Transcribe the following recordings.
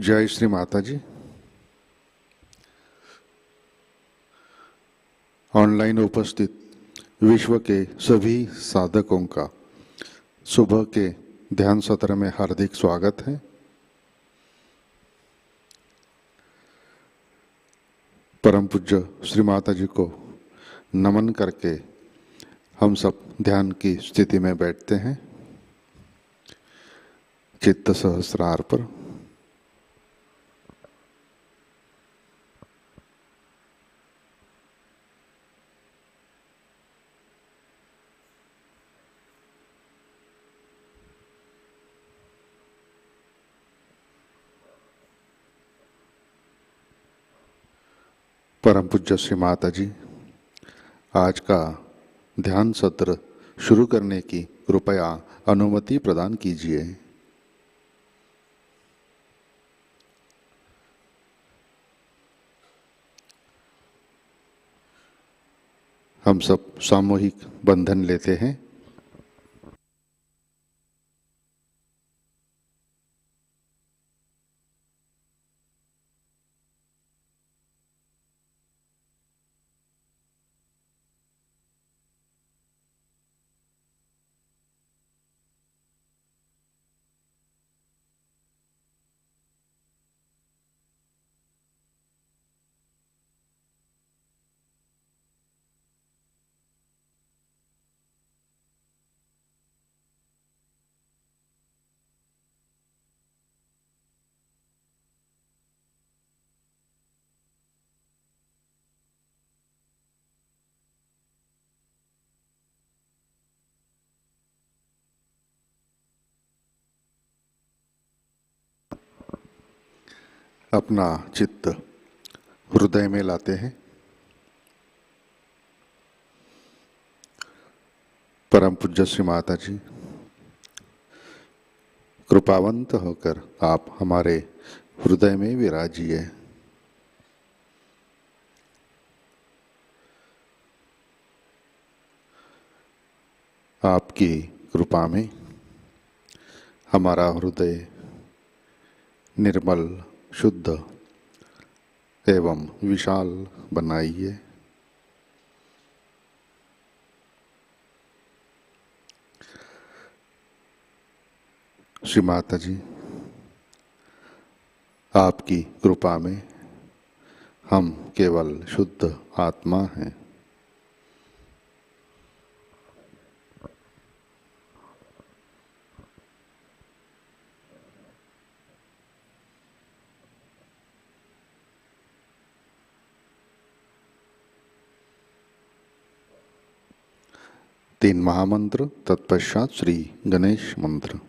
जय श्री माताजी। ऑनलाइन उपस्थित विश्व के सभी साधकों का सुबह के ध्यान सत्र में हार्दिक स्वागत है। परम पूज्य श्री माताजी को नमन करके हम सब ध्यान की स्थिति में बैठते हैं। चित्त सहस्रार पर परम पूज्य श्री माताजी आज का ध्यान सत्र शुरू करने की कृपया अनुमति प्रदान कीजिए। हम सब सामूहिक बंधन लेते हैं। अपना चित्त हृदय में लाते हैं। परम पूज्य श्री माताजी कृपावंत होकर आप हमारे हृदय में विराजिए। आपकी कृपा में हमारा हृदय निर्मल, शुद्ध एवं विशाल बनाइए। श्री माताजी आपकी कृपा में हम केवल शुद्ध आत्मा हैं। तीन महामंत्र तत्पश्चात श्री गणेश मंत्र।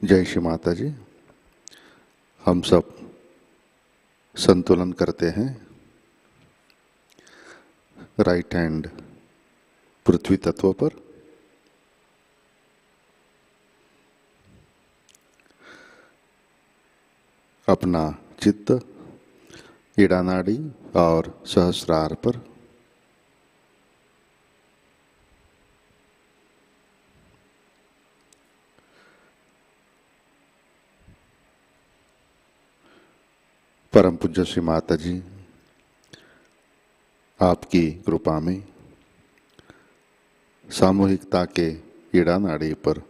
जय श्री माता जी। हम सब संतुलन करते हैं। राइट हैंड पृथ्वी तत्व पर, अपना चित्त ईड़ा नाड़ी और सहस्रार पर, परम पूज्य श्री माता जी आपकी कृपा में सामूहिकता के ईड़ा नाड़ी पर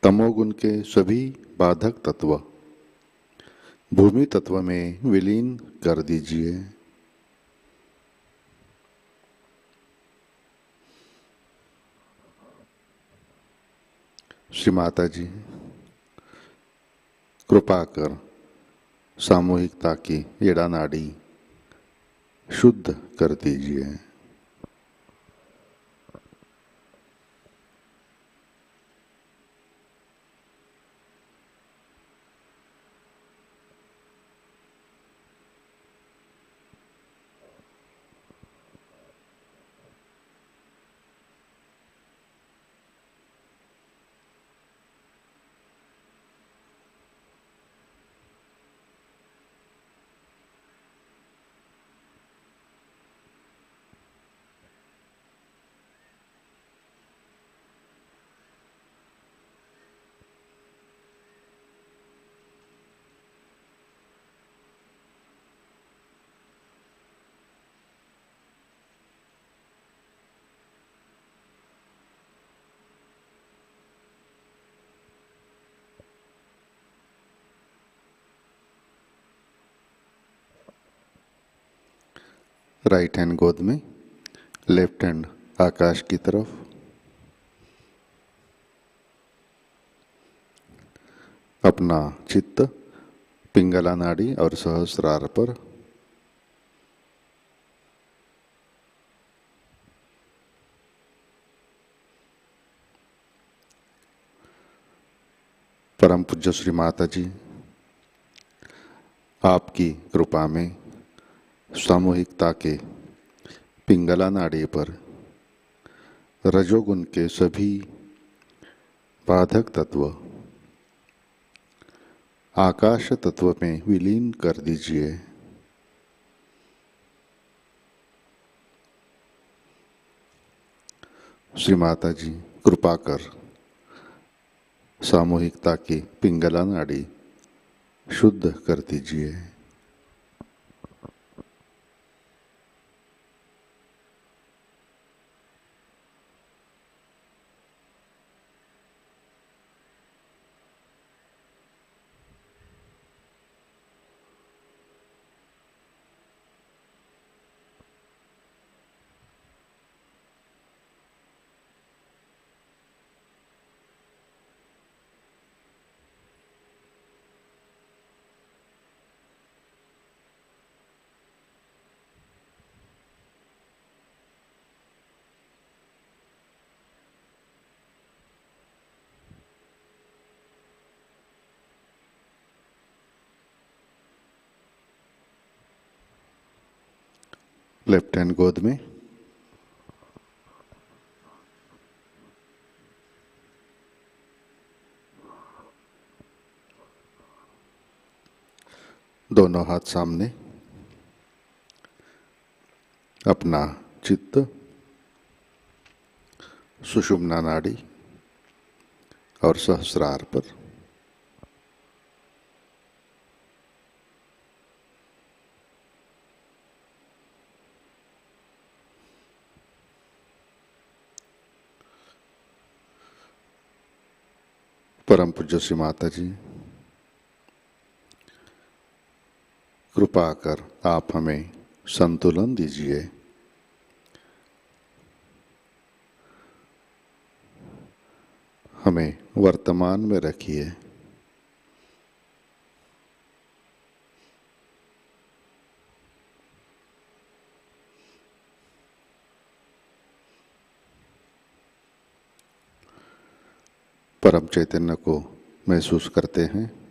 तमोगुण के सभी बाधक तत्व भूमि तत्व में विलीन कर दीजिए। श्री माता जी कृपा कर सामूहिकता की ईड़ा नाड़ी शुद्ध कर दीजिए। राइट हैंड गोद में, लेफ्ट हैंड आकाश की तरफ। अपना चित्त पिंगला नाड़ी और सहस्रार पर, परम पूज्य श्री माता जी आपकी कृपा में सामूहिकता के पिंगला नाड़ी पर रजोगुण के सभी बाधक तत्व आकाश तत्व में विलीन कर दीजिए। श्री माता जी कृपा कर सामूहिकता की पिंगला नाड़ी शुद्ध कर दीजिए। लेफ्ट हैंड गोद में, दोनों हाथ सामने। अपना चित्त सुषुम्ना नाड़ी और सहस्रार पर, परम पूज्य श्री माता जी कृपा कर आप हमें संतुलन दीजिए। हमें वर्तमान में रखिए। परम चैतन्य को महसूस करते हैं।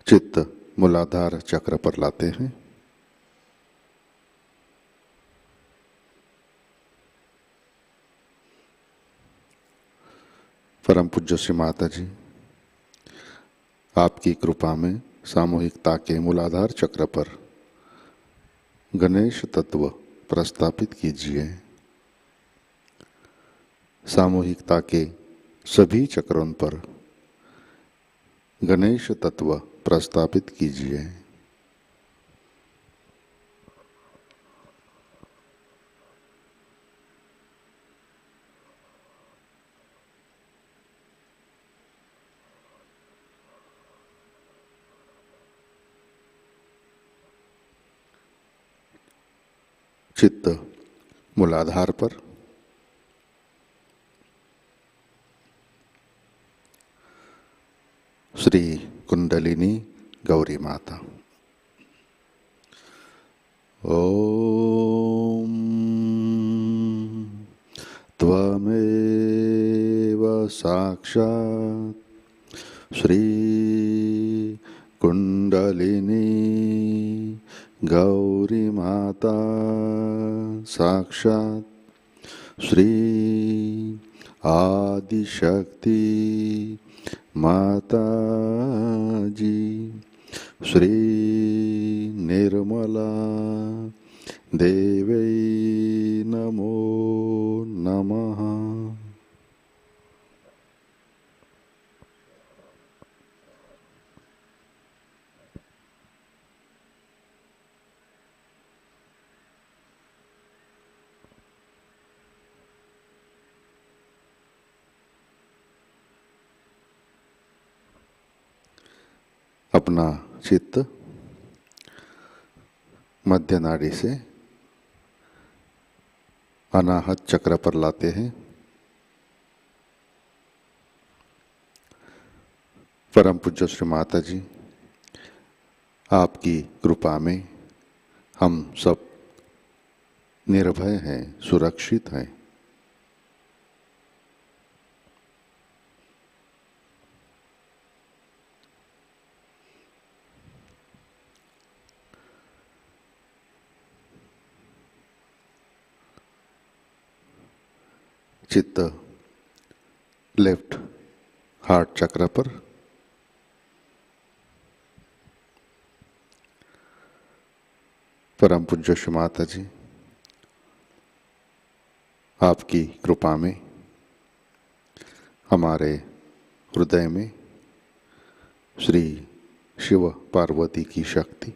चित्त मूलाधार चक्र पर लाते हैं। परम पूज्य श्री माता जी, आपकी कृपा में सामूहिकता के मूलाधार चक्र पर गणेश तत्व प्रस्थापित कीजिए। सामूहिकता के सभी चक्रों पर गणेश तत्व प्रस्थापित कीजिए। चित्त मूलाधार पर, श्री कुंडलिनी गौरी माता। ओम त्वमेव साक्षात् श्री कुंडलिनी गौरी माता, साक्षात् श्री आदिशक्ति माताजी, श्री निर्मला देवै नमो नमः। अपना चित्त मध्य नाड़ी से अनाहत चक्र पर लाते हैं। परम पूज्य श्री माता जी, आपकी कृपा में हम सब निर्भय हैं, सुरक्षित हैं। चित्त लेफ्ट हार्ट चक्र पर, परम पूज्य श्री माता जी, आपकी कृपा में हमारे हृदय में श्री शिव पार्वती की शक्ति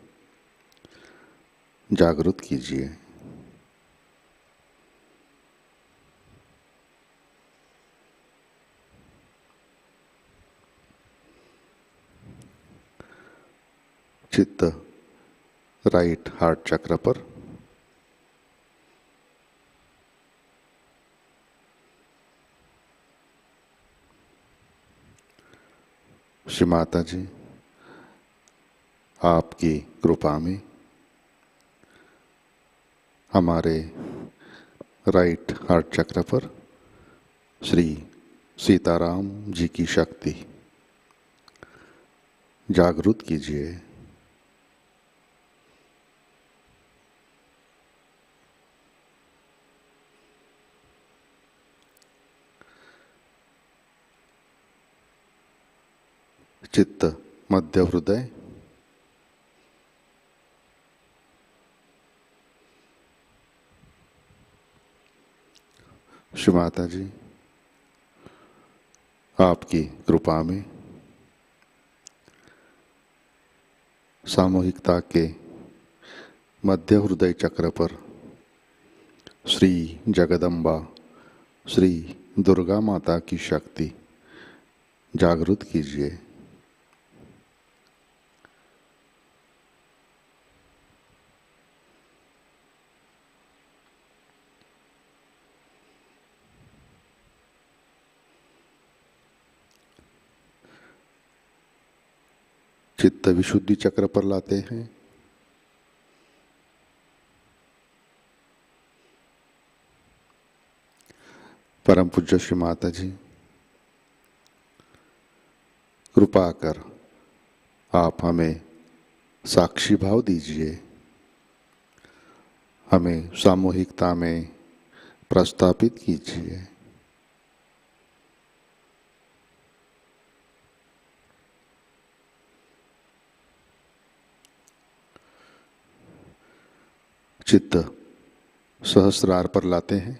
जागृत कीजिए। चित्त राइट हार्ट चक्र पर, श्री माता जी, आपकी कृपा में हमारे राइट हार्ट चक्र पर श्री सीताराम जी की शक्ति जागृत कीजिए। चित्त मध्य हृदय, श्री माता जी, आपकी कृपा में सामूहिकता के मध्य हृदय चक्र पर श्री जगदम्बा, श्री दुर्गा माता की शक्ति जागृत कीजिए। चित्त विशुद्धि चक्र पर लाते हैं। परम पूज्य श्री माता जी, कृपा कर आप हमें साक्षी भाव दीजिए, हमें सामूहिकता में प्रस्थापित कीजिए। चित्त सहस्रार पर लाते हैं।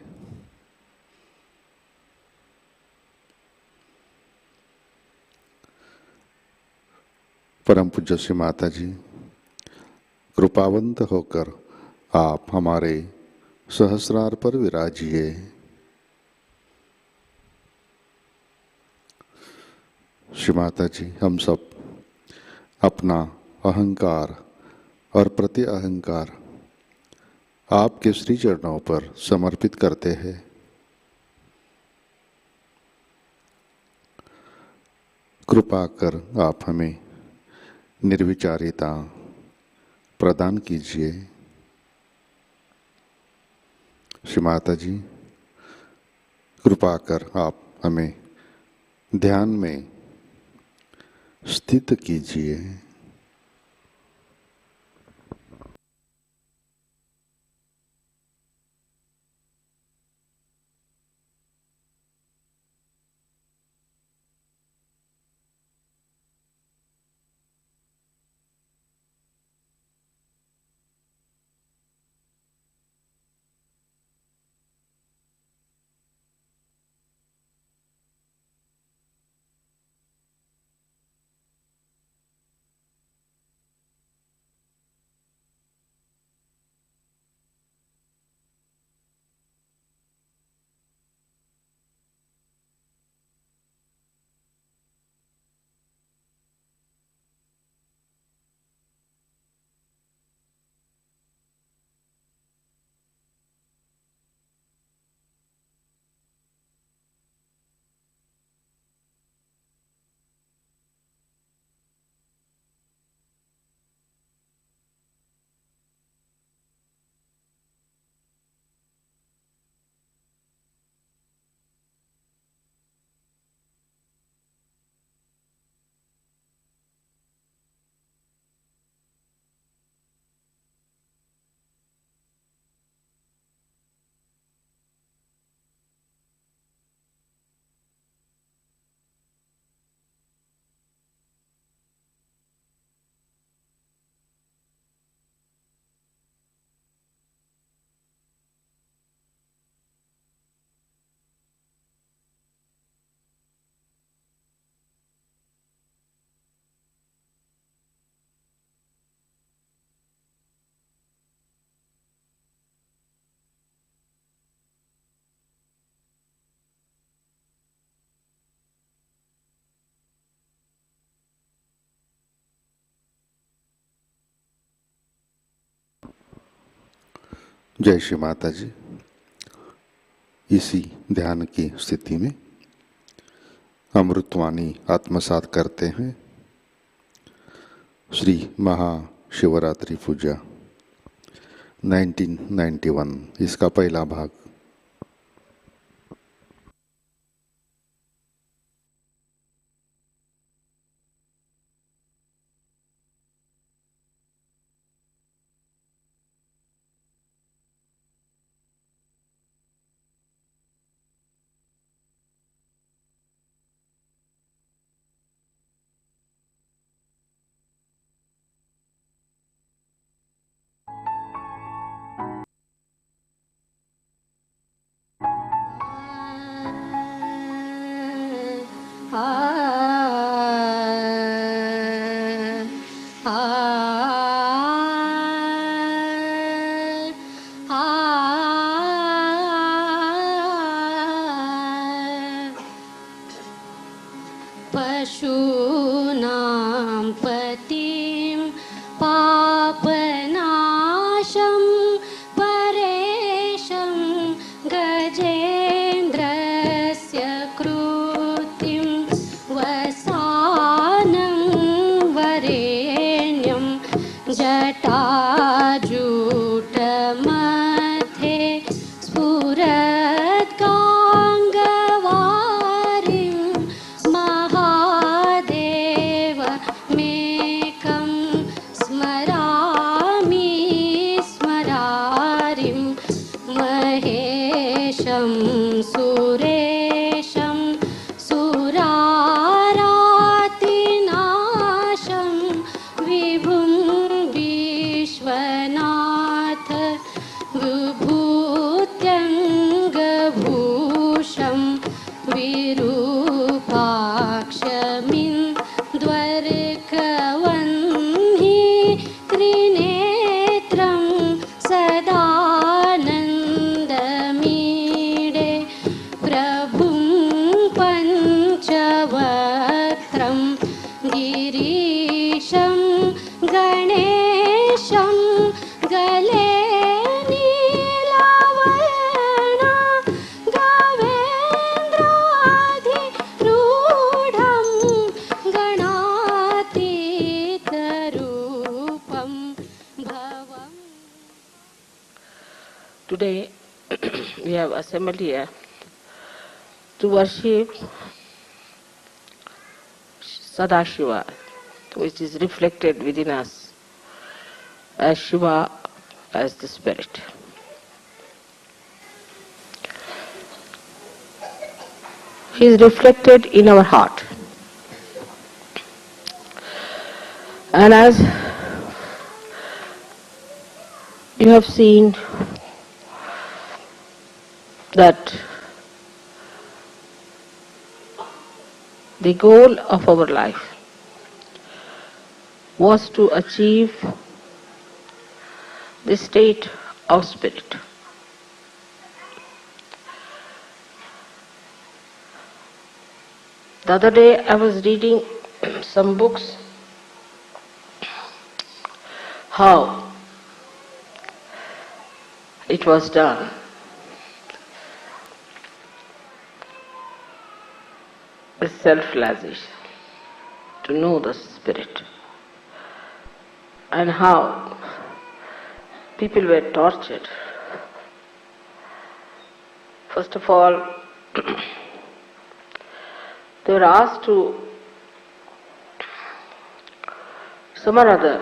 परम पूज्य श्री माता जी, कृपावंत होकर आप हमारे सहस्रार पर विराजिए। श्री माता जी, हम सब अपना अहंकार और प्रति अहंकार आपके श्री चरणों पर समर्पित करते हैं। कृपा कर आप हमें निर्विचारिता प्रदान कीजिए। श्री माता जी, कृपा कर आप हमें ध्यान में स्थित कीजिए। जय श्री माता जी। इसी ध्यान की स्थिति में अमृतवाणी आत्मसात करते हैं। श्री महाशिवरात्रि पूजा 1991, इसका पहला भाग। पशूनां पतिं पापनाशं परेशं गजेन्द्रस्य कृतिं वसानं वरे सुरेशं सुरारातिनाशं विभुं विश्वनाथ विभूत्यङ्गभूषं विरूपाक्षमिन्द्वर्कवह्नि त्रिनेत्रं सदानन्दमीडे प्रभुं पञ्चवक्त्रं गिरीशं गणेशं गले नीलवर्णा गवेन्द्राधिरूढं गणातीतरूपं भवम्. Today we have assembled here to worship Sadashiva, which is reflected within us as Shiva, as the Spirit. He is reflected in our heart. And as you have seen that the goal of our life was to achieve the state of spirit. The other day I was reading some books how it was done. The self-realization, to know the spirit, and how people were tortured. First of all, they were asked to some or other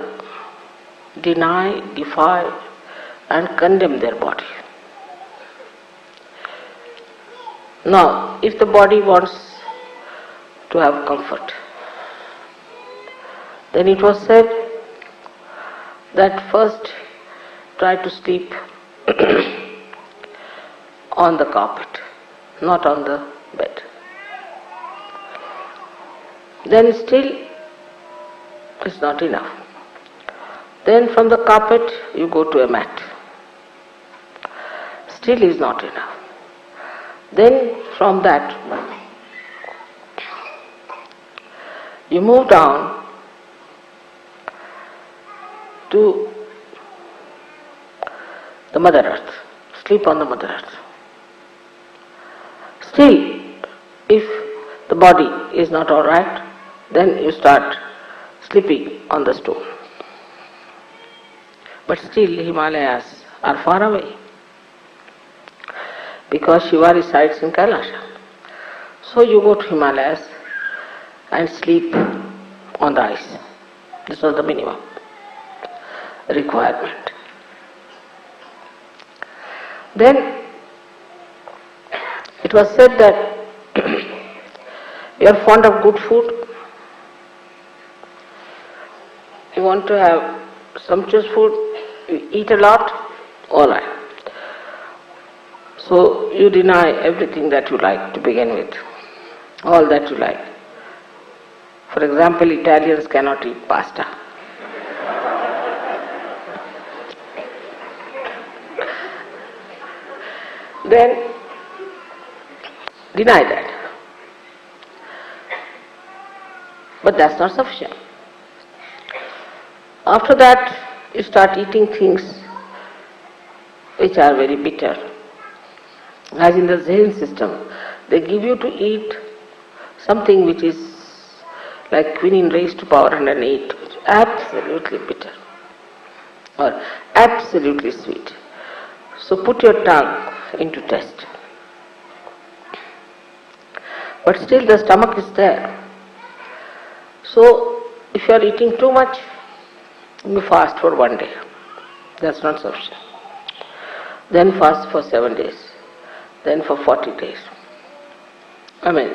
deny, defy and condemn their body. Now, if the body wants to have comfort, then it was said that first try to sleep on the carpet, not on the bed. Then still it's not enough. Then from the carpet you go to a mat. Still is not enough. Then from that you move down to the Mother Earth, sleep on the Mother Earth. Still, if the body is not all right, then you start sleeping on the stone. But still Himalayas are far away, because Shiva resides in Kailasha. So you go to Himalayas and sleep on the ice. This was the minimum requirement. Then it was said that you are fond of good food, you want to have sumptuous food, you eat a lot, all right. So you deny everything that you like to begin with, all that you like. For example, Italians cannot eat pasta. Then deny that. But that's not sufficient. After that, you start eating things which are very bitter. As in the Zen system, they give you to eat something which is like quinine raised to power 108, which is absolutely bitter or absolutely sweet. So put your tongue into test. But still the stomach is there. So if you are eating too much, you fast for 1 day. That's not sufficient. Then fast for 7 days. then for 40 days. I mean,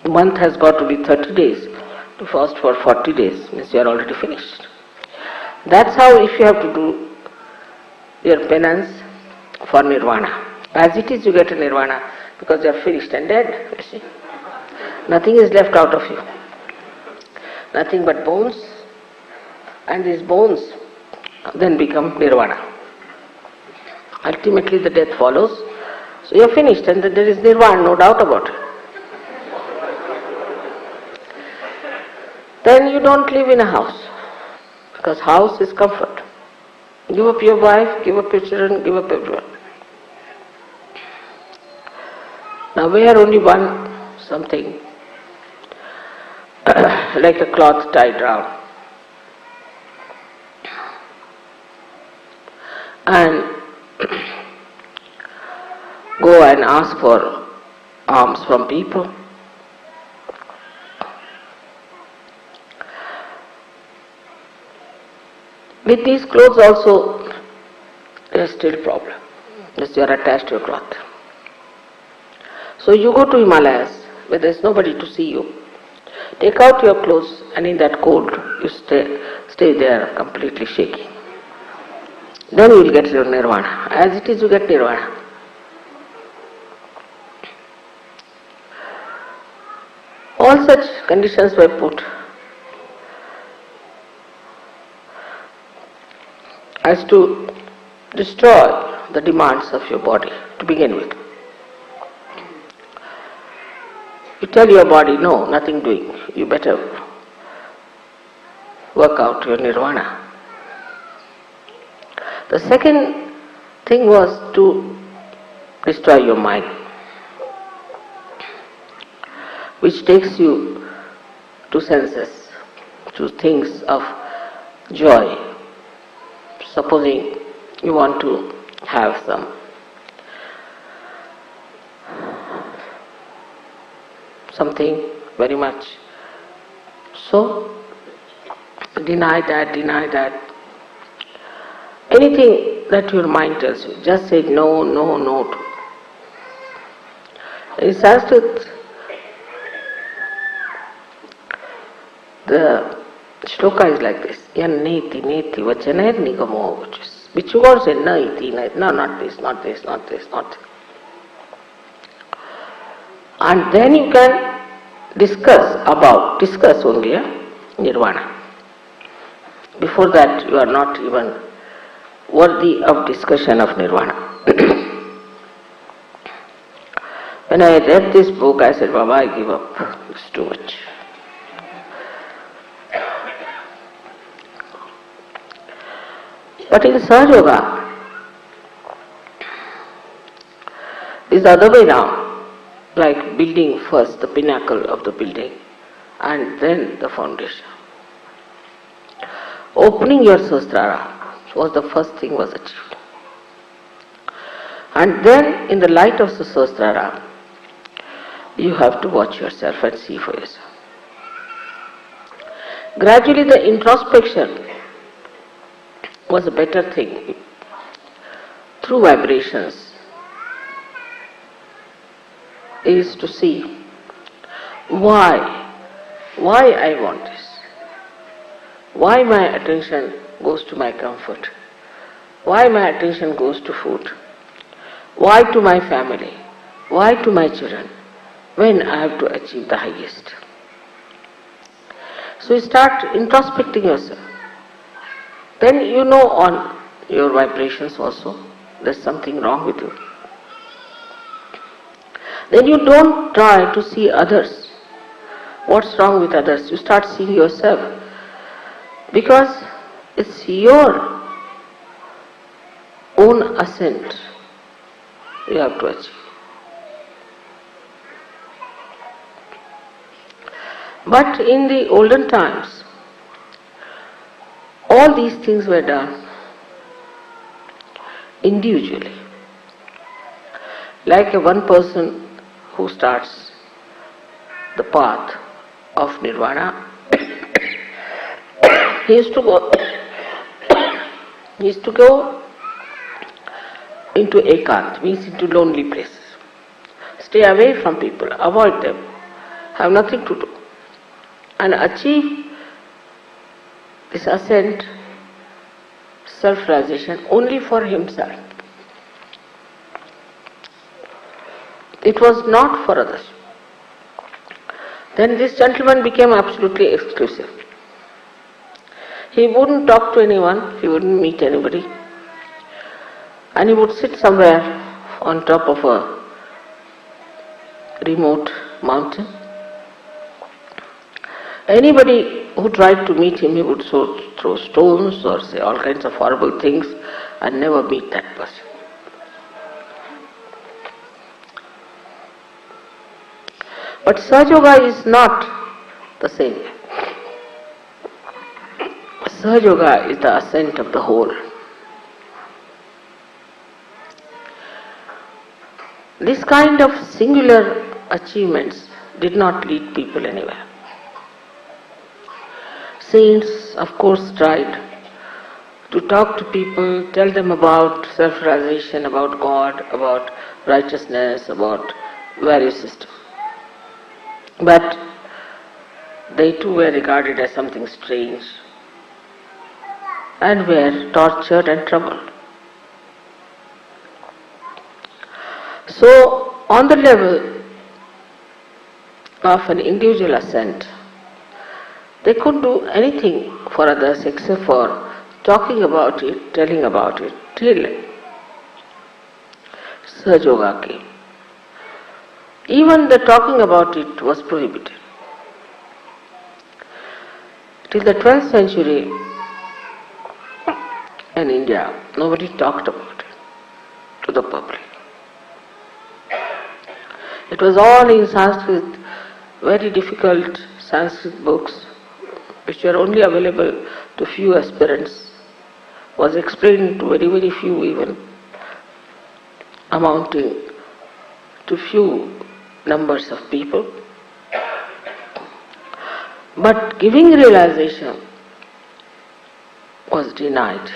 the month has got to be 30 days. To fast for 40 days means you are already finished. That's how if you have to do your penance for nirvana. As it is, you get a nirvana because you are finished and dead, you see. Nothing is left out of you. Nothing but bones, and these bones then become nirvana. Ultimately the death follows, so you are finished and then there is nirvana, no doubt about it. Then you don't live in a house, because house is comfort. Give up your wife, give up your children, give up everyone. Now wear only one something like a cloth tied round. And go and ask for alms from people. With these clothes also, there is still problem, because you are attached to your cloth. So you go to Himalayas, where there is nobody to see you. Take out your clothes, and in that cold, you stay there completely shaking. Then you will get your nirvana. As it is, you get nirvana. All such conditions were put as to destroy the demands of your body to begin with. You tell your body, no, nothing doing, you better work out your nirvana. The second thing was to destroy your mind, which takes you to senses, to things of joy. Supposing you want to have something very much, so deny that. Anything that your mind tells you, just say no to. In Sanskrit, the shloka is like this: yan neti vachaner nigamo, which you won't say no, not this. And then you can discuss only nirvana. Before that, you are not even worthy of discussion of nirvana. When I read this book, I said, Baba, I give up. It's too much. But in SahajaYoga, it's the other way round, like building first the pinnacle of the building and then the foundation. Opening your sahasrara was the first thing was achieved. And then in the light of the sahasrara, you have to watch yourself and see for yourself. Gradually the introspection was a better thing. Through vibrations is to see why I want this, why my attention goes to my comfort, why my attention goes to food, why to my family, why to my children, when I have to achieve the highest. So you start introspecting yourself. Then you know on your vibrations also there's something wrong with you. Then you don't try to see others. What's wrong with others? You start seeing yourself. Because it's your own ascent you have to achieve. But in the olden times, all these things were done individually. Like one person who starts the path of nirvana, he used to go into ekant, means into lonely places. Stay away from people, avoid them, have nothing to do, and achieve this ascent, self-realization only for himself. It was not for others. Then this gentleman became absolutely exclusive. He wouldn't talk to anyone, he wouldn't meet anybody, and he would sit somewhere on top of a remote mountain. Anybody who tried to meet him, he would throw stones or say all kinds of horrible things and never meet that person. But Sahaja is not the same. Sahaja is the ascent of the whole. This kind of singular achievements did not lead people anywhere. Saints, of course, tried to talk to people, tell them about self-realization, about God, about righteousness, about various systems. But they too were regarded as something strange and were tortured and troubled. So, on the level of an individual ascent, they couldn't do anything for others except for talking about it, telling about it, till Sahaja came. Even the talking about it was prohibited. Till the 12th century in India, nobody talked about it to the public. It was all in Sanskrit, very difficult Sanskrit books, which were only available to few aspirants, was explained to very, very few even, amounting to few numbers of people. But giving realization was denied.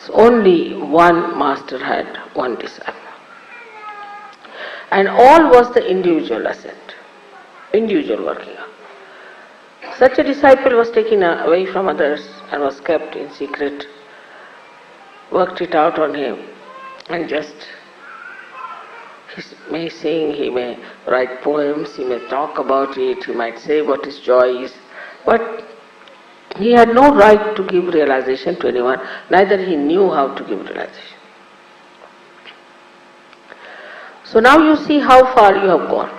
So only one master had one disciple. And all was the individual ascent, individual working up. Such a disciple was taken away from others and was kept in secret, worked it out on him, and just he may sing, he may write poems, he may talk about it, he might say what his joy is, but he had no right to give realization to anyone, neither he knew how to give realization. So now you see how far you have gone.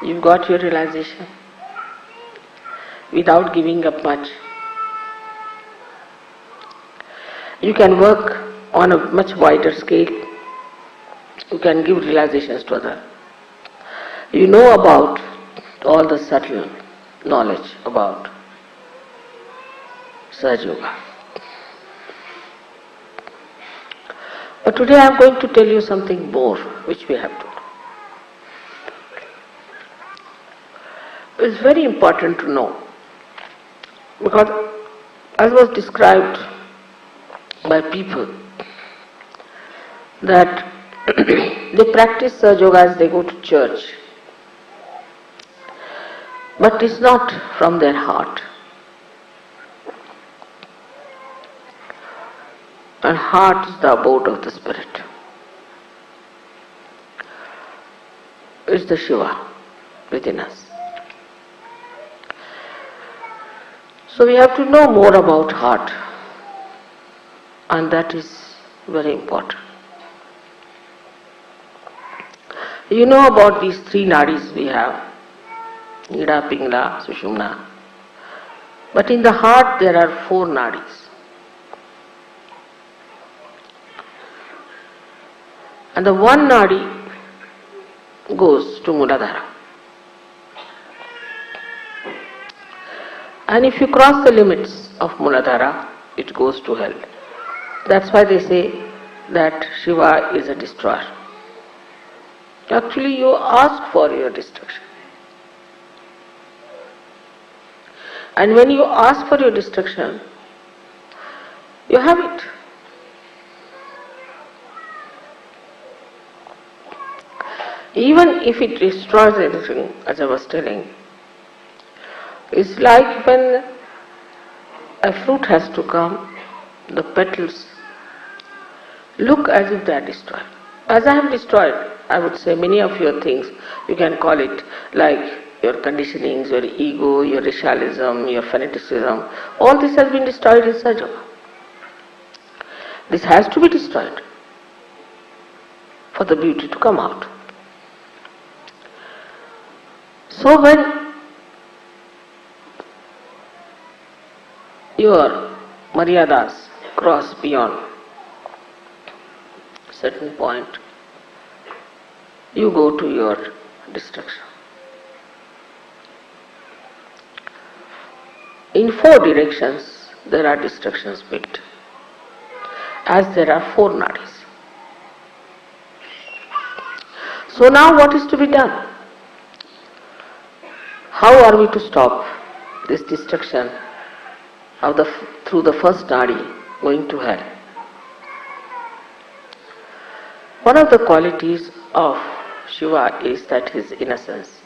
You've got your realization without giving up much. You can work on a much wider scale. You can give realizations to others. You know about all the subtle knowledge about SahajaYoga. But today I am going to tell you something more which we have to do. It's very important to know, because as was described by people, that they practice SahajaYoga as they go to church, but it's not from their heart. And heart is the abode of the spirit. It's the Shiva within us. So we have to know more about heart, and that is very important. You know about these three nadis we have, Ida, Pingala, Sushumna. But in the heart there are four nadis. And the one nadi goes to Muladhara. And if you cross the limits of Muladhara, it goes to hell. That's why they say that Shiva is a destroyer. Actually, you ask for your destruction. And when you ask for your destruction, you have it. even if it destroys everything, as I was telling, it's like when a fruit has to come, the petals look as if they are destroyed. As I have destroyed, I would say, many of your things, you can call it like your conditionings, your ego, your racialism, your fanaticism, all this has been destroyed in Sahaja. This has to be destroyed for the beauty to come out. So when your maryadas cross beyond a certain point, you go to your destruction. In 4 directions there are destructions built, as there are 4 nadis. So now what is to be done? How are we to stop this destruction of through the first nadi going to hell? One of the qualities of Shiva is that his innocence.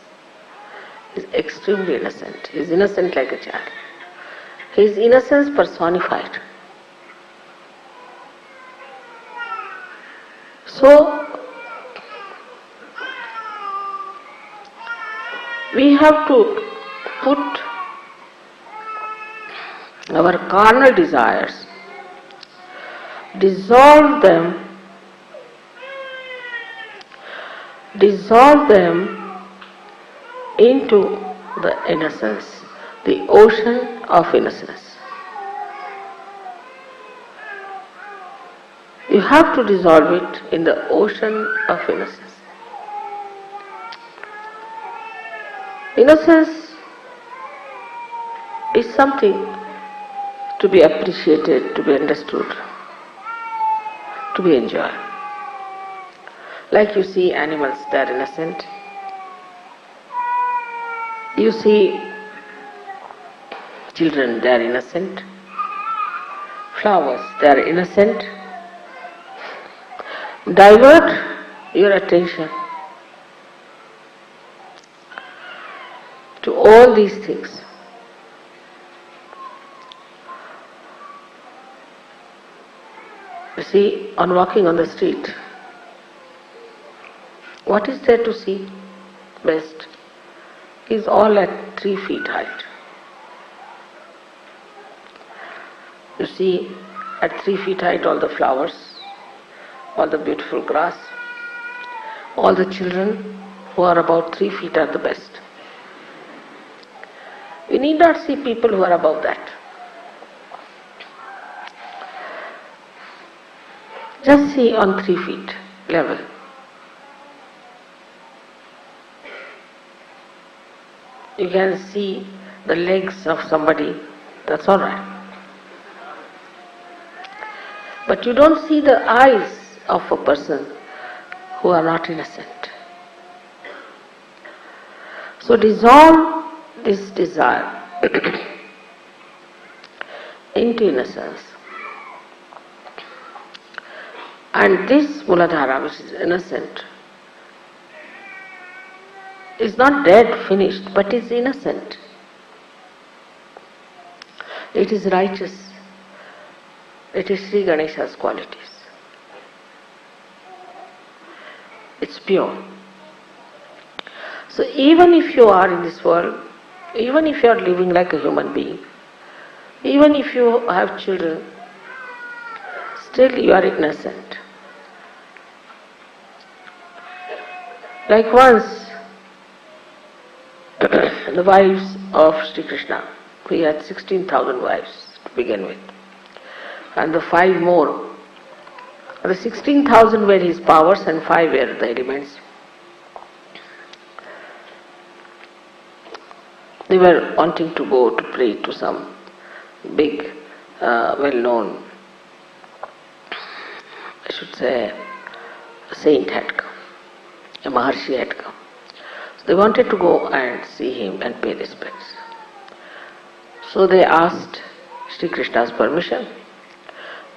He is extremely innocent. He is innocent like a child. His innocence personified. So, we have to put our carnal desires, dissolve them into the innocence, the ocean of innocence. You have to dissolve it in the ocean of innocence. Innocence is something to be appreciated, to be understood, to be enjoyed. Like you see animals, they are innocent. You see children, they are innocent. Flowers, they are innocent. Divert your attention to all these things. You see, on walking on the street, what is there to see best? Is all at 3 feet height. You see at 3 feet height all the flowers, all the beautiful grass, all the children who are about 3 feet are the best. We need not see people who are above that. Just see on 3 feet level. You can see the legs of somebody, that's all right. But you don't see the eyes of a person who are not innocent. So dissolve this desire into innocence. And this Muladhara, which is innocent, is not dead, finished, but is innocent. It is righteous. It is Sri Ganesha's qualities. It's pure. So even if you are in this world, even if you are living like a human being, even if you have children, still you are innocent. Like once, the wives of Sri Krishna, he had 16,000 wives to begin with, and the 5 more. The 16,000 were his powers and 5 were the elements. They were wanting to go to pray to some big, well-known, I should say, a saint had come, a Maharshi had come. So they wanted to go and see him and pay respects. So they asked Sri Krishna's permission.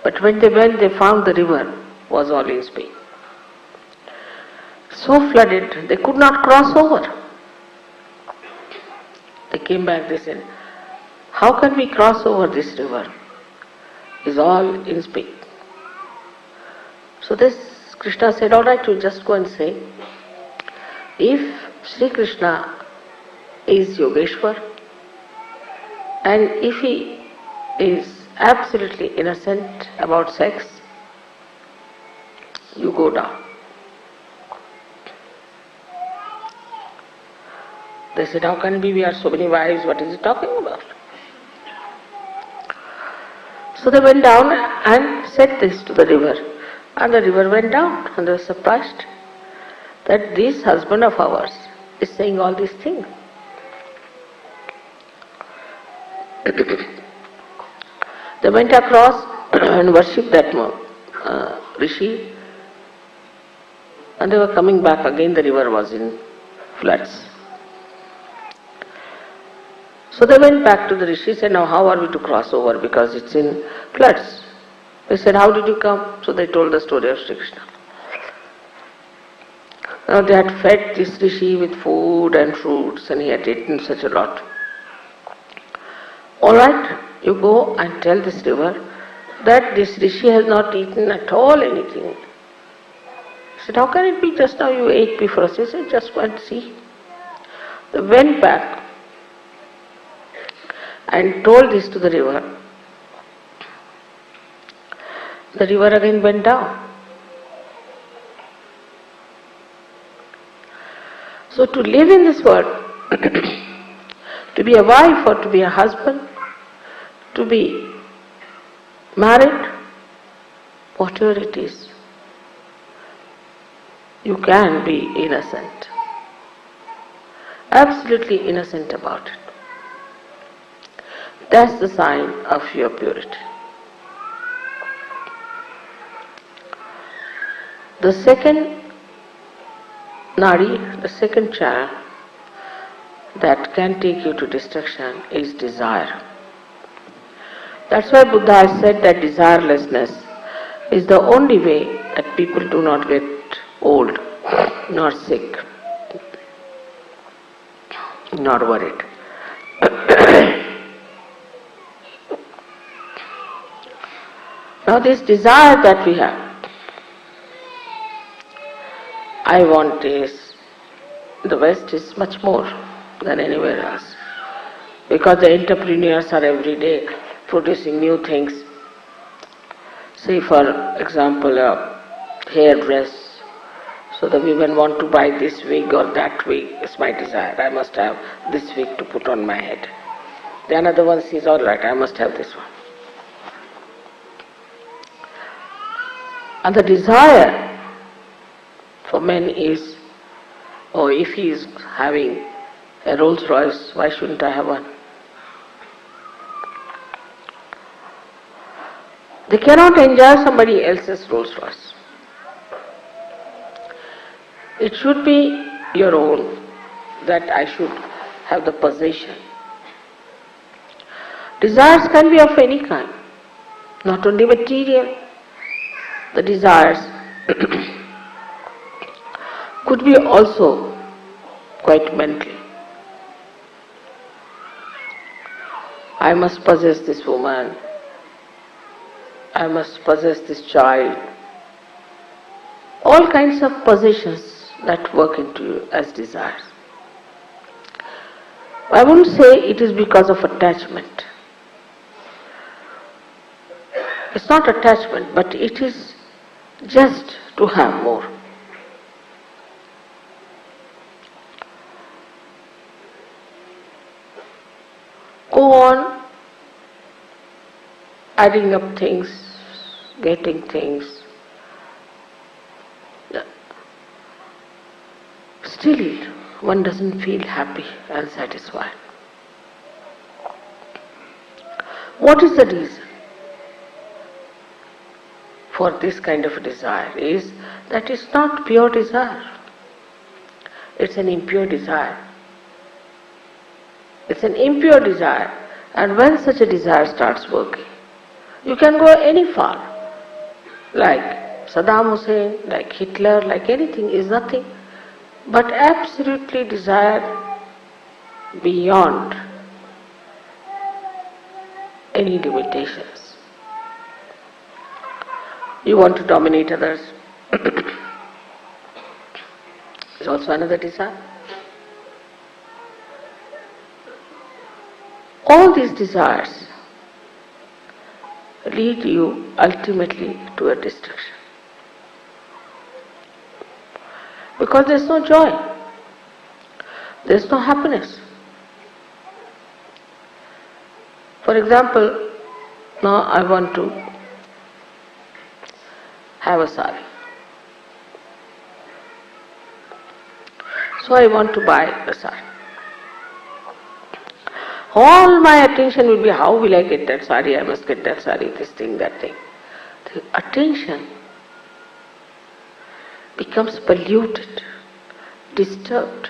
But when they went, they found the river was all in speed. so flooded, they could not cross over. They came back, they said, how can we cross over this river? It's all in speed. So this Krishna said, all right, you just go and say, if Sri Krishna is Yogeshwar, and if he is absolutely innocent about sex, you go down. They said, how can we have so many wives, what is he talking about? So they went down and said this to the river, and the river went down, and they were surprised that this husband of ours is saying all these things. They went across and worshipped that Rishi, and they were coming back again, the river was in floods. So they went back to the Rishi, said, now how are we to cross over because it's in floods? They said, how did you come? So they told the story of Sri Krishna. Now they had fed this Rishi with food and fruits and he had eaten such a lot. Alright, you go and tell this river that this Rishi has not eaten at all anything. He said, how can it be just now you ate before us? He said, just go and see. They went back and told this to the river. The river again went down. So to live in this world, to be a wife or to be a husband, to be married, whatever it is, you can be innocent. Absolutely innocent about it. That's the sign of your purity. The second nadi, the second channel that can take you to destruction is desire. That's why Buddha has said that desirelessness is the only way that people do not get old, nor sick, nor worried. Now this desire that we have, I want this, the West is much more than anywhere else. Because the entrepreneurs are every day producing new things. Say for example a hairdress, so the women want to buy this wig or that wig, it's my desire, I must have this wig to put on my head. The another one says, alright, I must have this one. And the desire for men is, oh, if he is having a Rolls Royce, why shouldn't I have one? They cannot enjoy somebody else's Rolls Royce. It should be your own, that I should have the possession. Desires can be of any kind, not only material. The desires could be also quite mental. I must possess this woman, I must possess this child. All kinds of possessions that work into you as desires. I wouldn't say it is because of attachment. It's not attachment, but it is just to have more. Go on adding up things, getting things. Still, one doesn't feel happy and satisfied. What is the reason for this kind of desire? Is that it's not pure desire. It's an impure desire. It's an impure desire, and when such a desire starts working, you can go any far. Like Saddam Hussein, like Hitler, like anything is nothing. but absolutely desire beyond any limitations. You want to dominate others. It's also another desire. All these desires lead you ultimately to a destruction. Because there is no joy, there is no happiness. For example, now I want to have a sari. So I want to buy a sari. All my attention will be, how will I get that sari? I must get that sari, this thing, that thing. The attention becomes polluted, disturbed.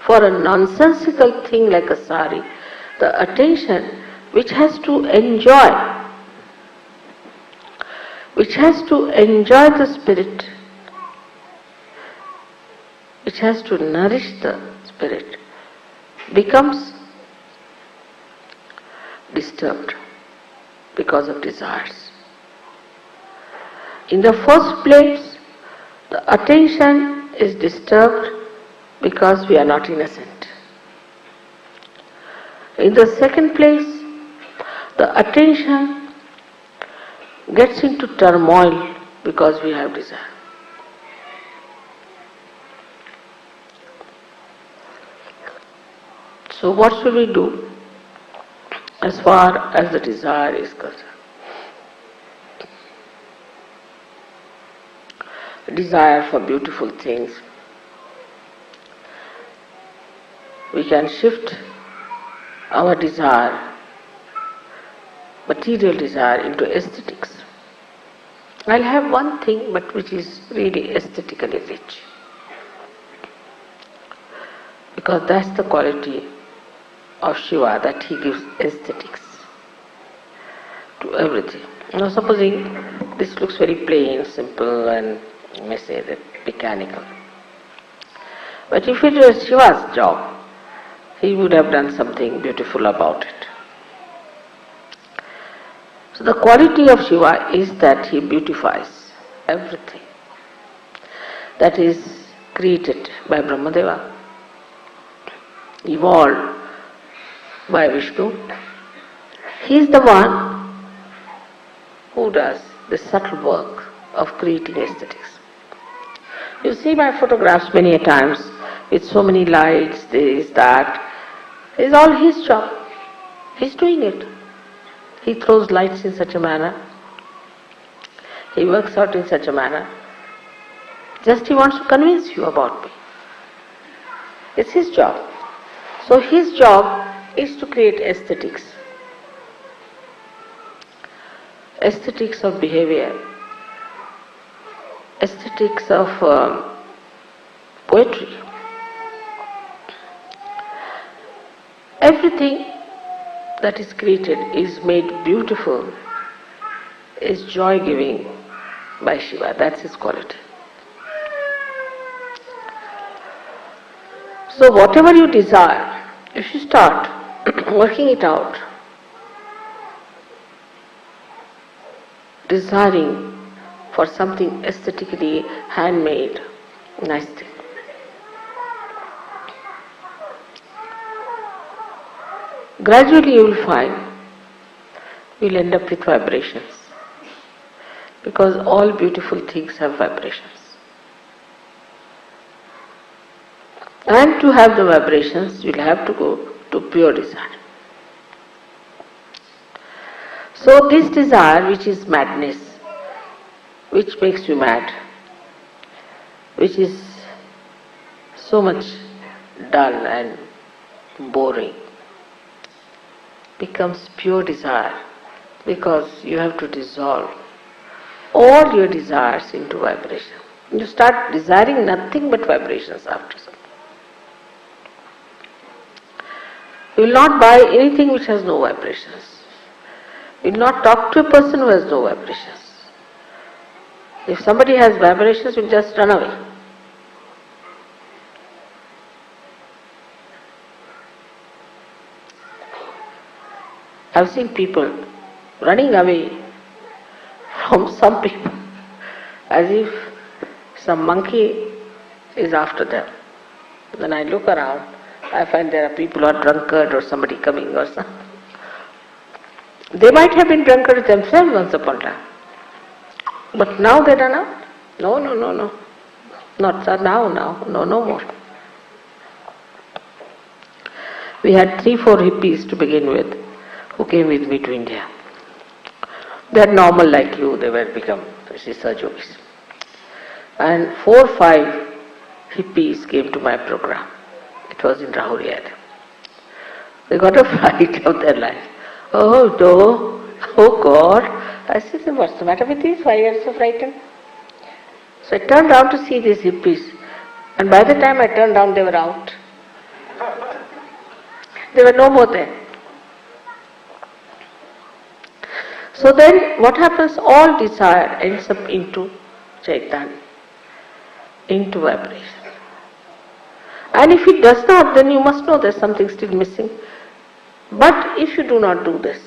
For a nonsensical thing like a sari, the attention which has to enjoy the spirit, which has to nourish the spirit, becomes disturbed because of desires. In the first place, the attention is disturbed because we are not innocent. In the second place, the attention gets into turmoil because we have desire. So what should we do as far as the desire is concerned? Desire for beautiful things. We can shift our desire, material desire, into aesthetics. I'll have one thing but which is really aesthetically rich. Because that's the quality of Shiva, that he gives aesthetics to everything. Now supposing this looks very plain, simple, and you may say that mechanical. But if it was Shiva's job, he would have done something beautiful about it. So the quality of Shiva is that he beautifies everything that is created by Brahmadeva, evolved by Vishnu. He is the one who does the subtle work of creating aesthetics. You see my photographs many a times with so many lights, this, that. It's all his job. He's doing it. He throws lights in such a manner. He works out in such a manner. Just he wants to convince you about me. It's his job. So his job is to create aesthetics. Aesthetics of behavior. Aesthetics of poetry. Everything that is created is made beautiful, is joy-giving by Shiva. That's his quality. So whatever you desire, if you start working it out, desiring for something aesthetically handmade, nice thing, gradually you will find you will end up with vibrations, because all beautiful things have vibrations. And to have the vibrations, you will have to go to pure desire. So this desire, which is madness, which makes you mad, which is so much dull and boring, becomes pure desire, because you have to dissolve all your desires into vibration. You start desiring nothing but vibrations after some. You will not buy anything which has no vibrations. You will not talk to a person who has no vibrations. If somebody has vibrations, you will just run away. I've seen people running away from some people as if some monkey is after them. When I look around, I find there are people who are drunkard or somebody coming or something. They might have been drunkards themselves once upon a time. But now they run out. No. Not now, no more. We had 3-4 hippies to begin with who came with me to India. They are normal like you, they were become research yogis. And 4-5 hippies came to my program. It was in Rahuriyat. They got a fright of their life. Oh no, oh God. I said, what's the matter with these? Why are you so frightened? So I turned around to see these hippies. And by the time I turned around, they were out. They were no more there. So then what happens? All desire ends up into Chaitanya, into vibration. And if it does not, then you must know there's something still missing. But if you do not do this,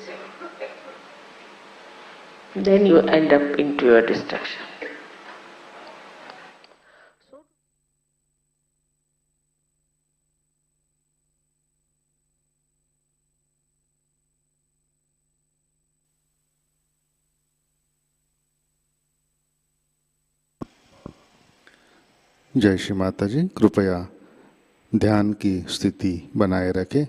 then you end up into your destruction. जय श्री माता जी। कृपया ध्यान की स्थिति बनाए रखें।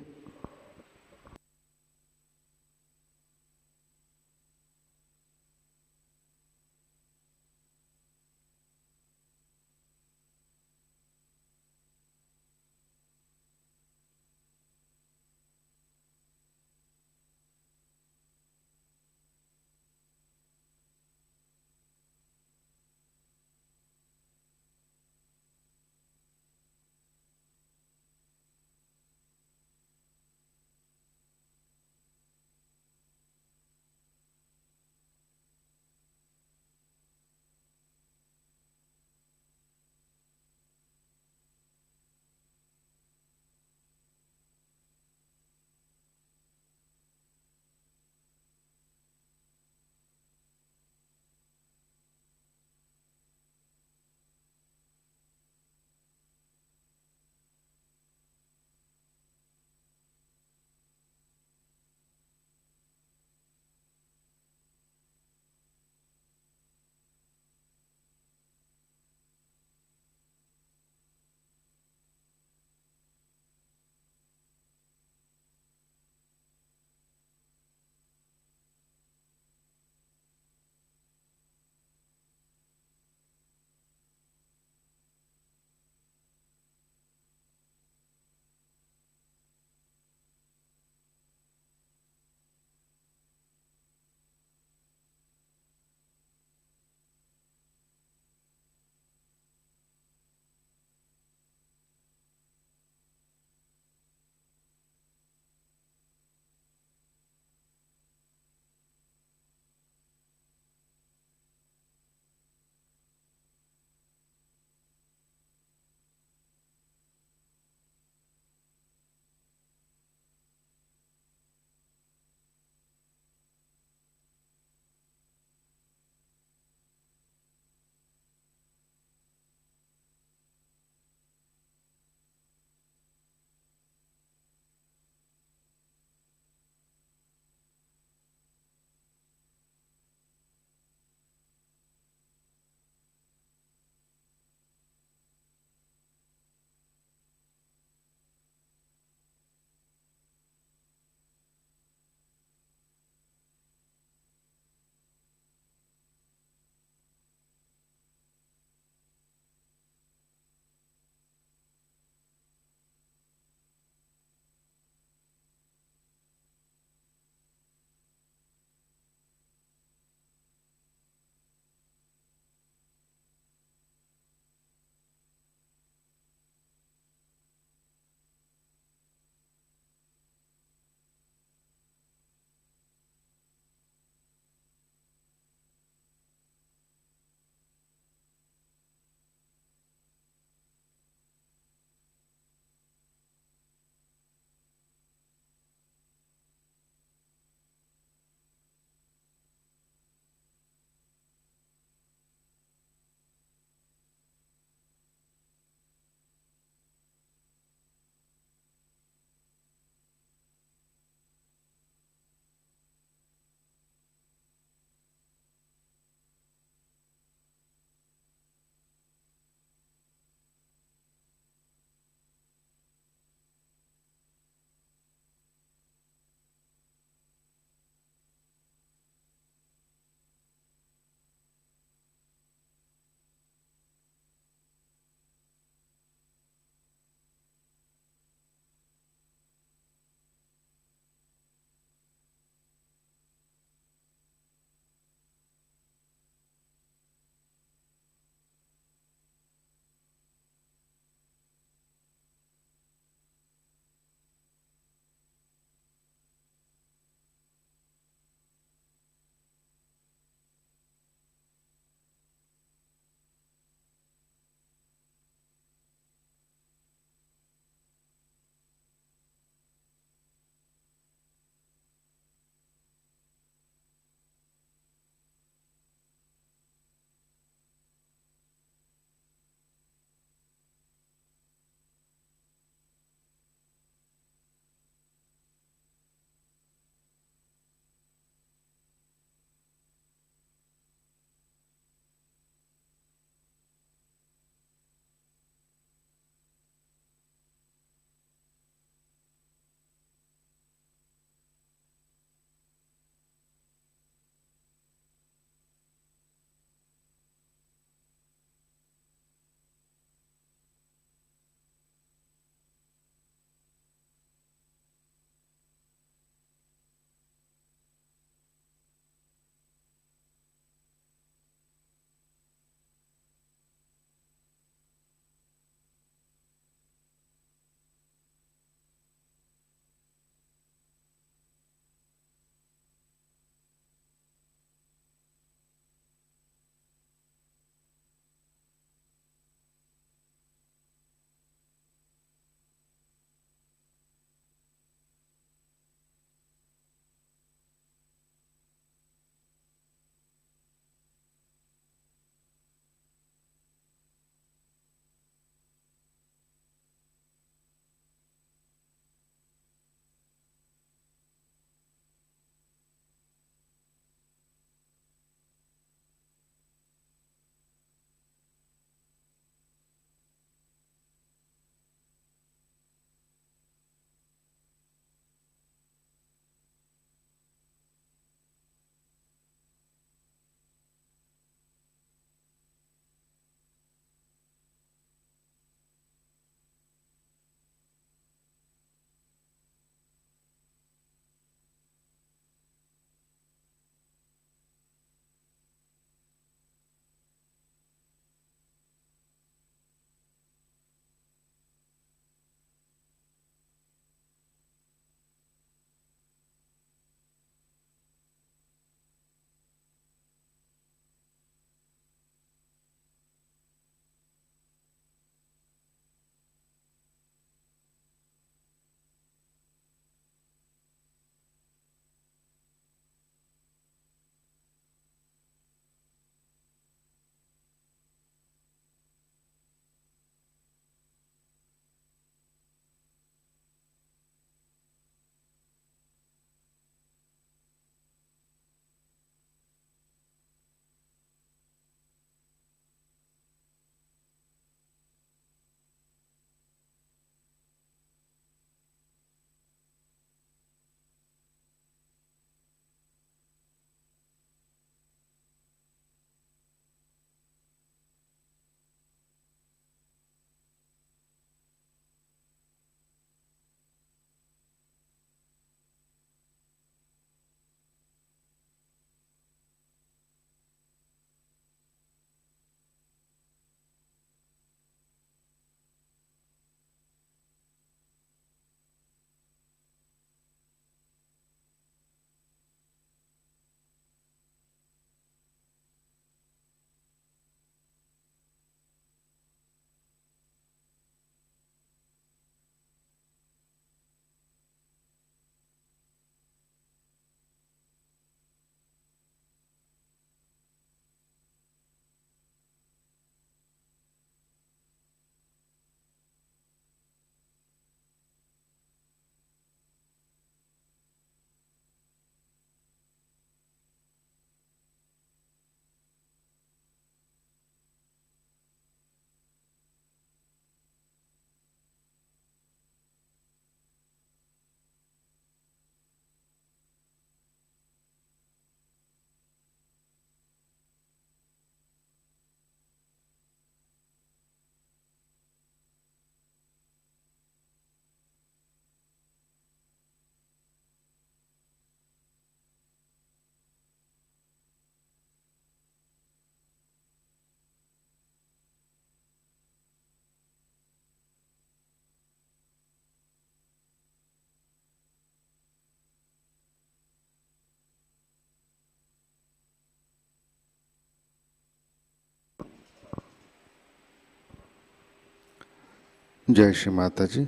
जय श्री माता जी।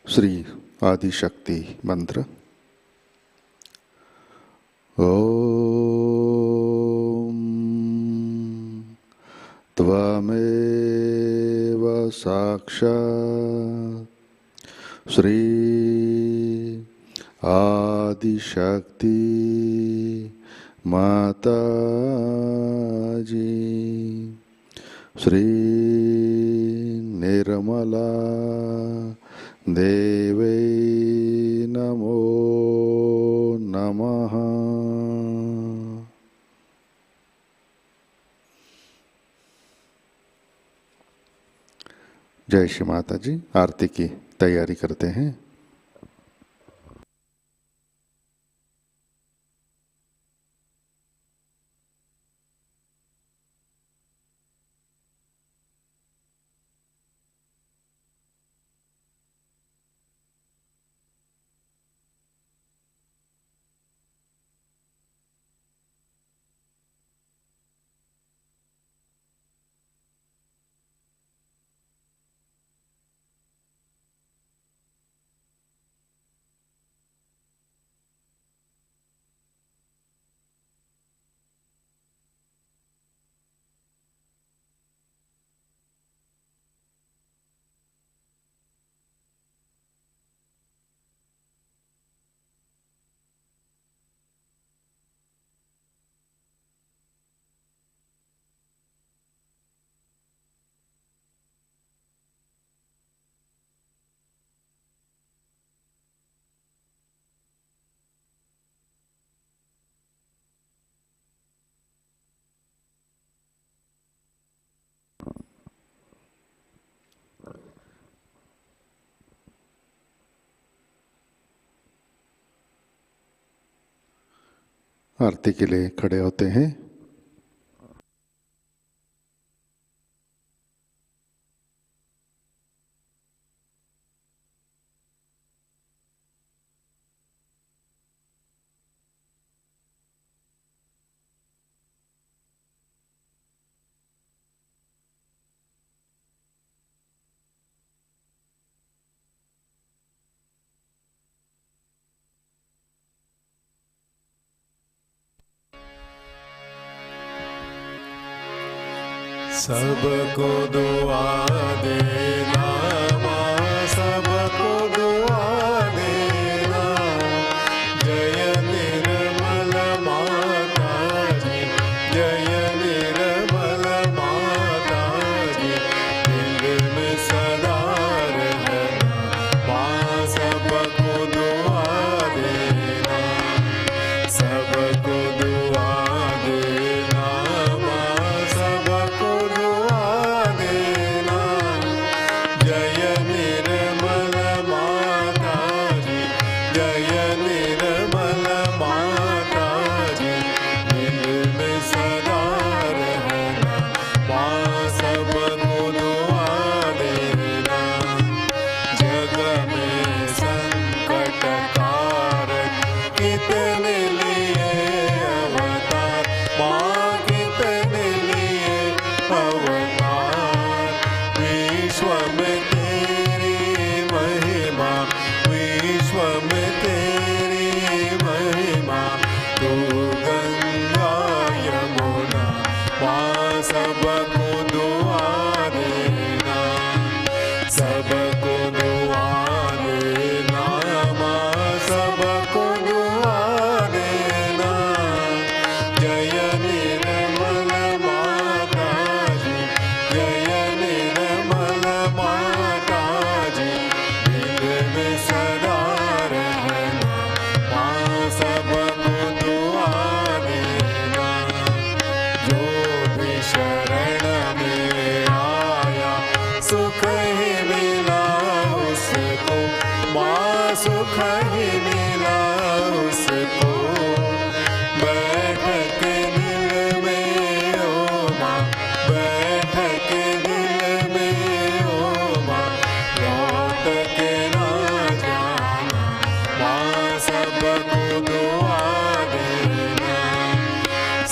श्री आदिशक्ति मंत्र। ओम त्वमेव साक्षात् श्री आदिशक्ति माताजी श्री निर्मला देवे नमो नमः। जय श्री माता जी। आरती की तैयारी करते हैं। आरती के लिए खड़े होते हैं। सबको दुआ देना माँ, सबको दुआ देना। जय निर्मल माता जी, जय निर्मल माता जी। दिल में सदा रहना माँ, सबको दुआ देना, सबको दुआ देना माँ, सबको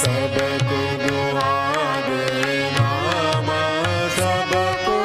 सबको दुआ देना माँ, सबको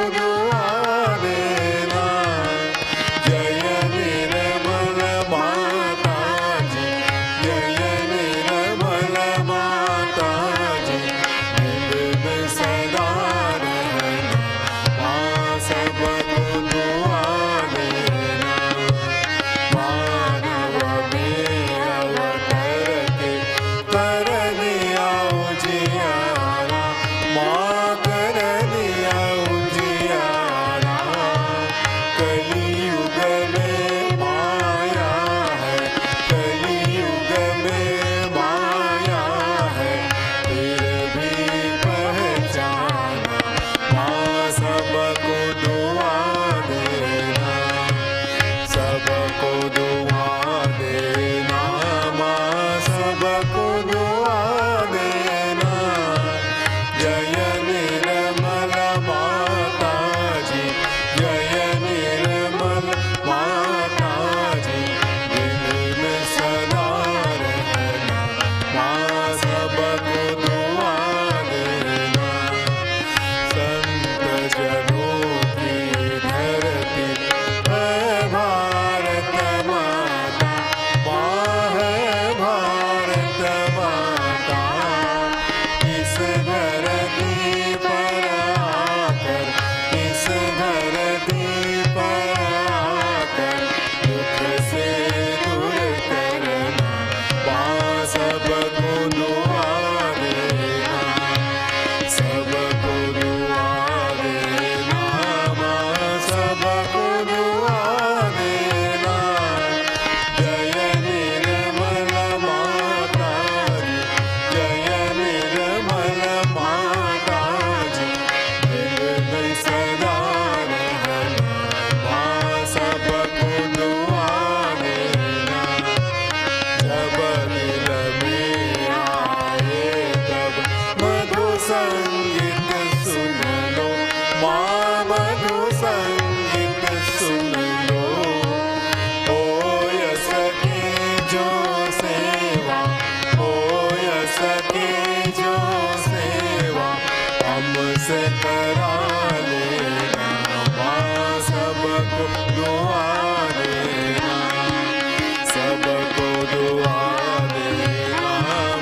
माँ मधु संगीत सुन लो। ओ सखी जो सेवा, ओ सखी जो सेवा हमसे करा लेना। माँ सबको दुआ देना, सबको दुआ देना।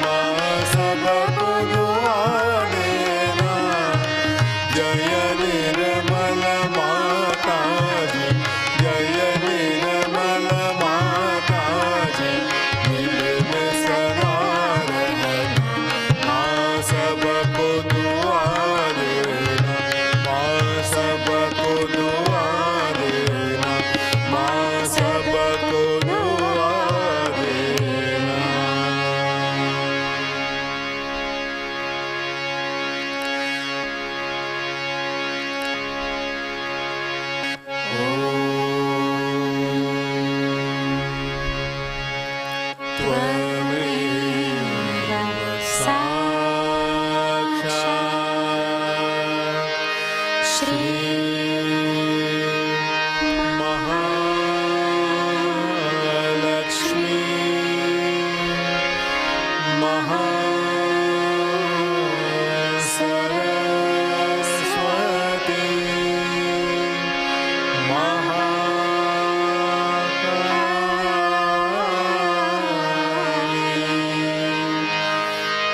माँ सबको दुआ देना। जय निर्मल माता जी, जय निर्मल माता जी, दिल में सदा रहना। माँ सबको दुआ देना, माँ सबको दुआ देना, माँ सबको दुआ देना। त्वमेव साक्षात् श्री महालक्ष्मी महासरस्वती महाकाली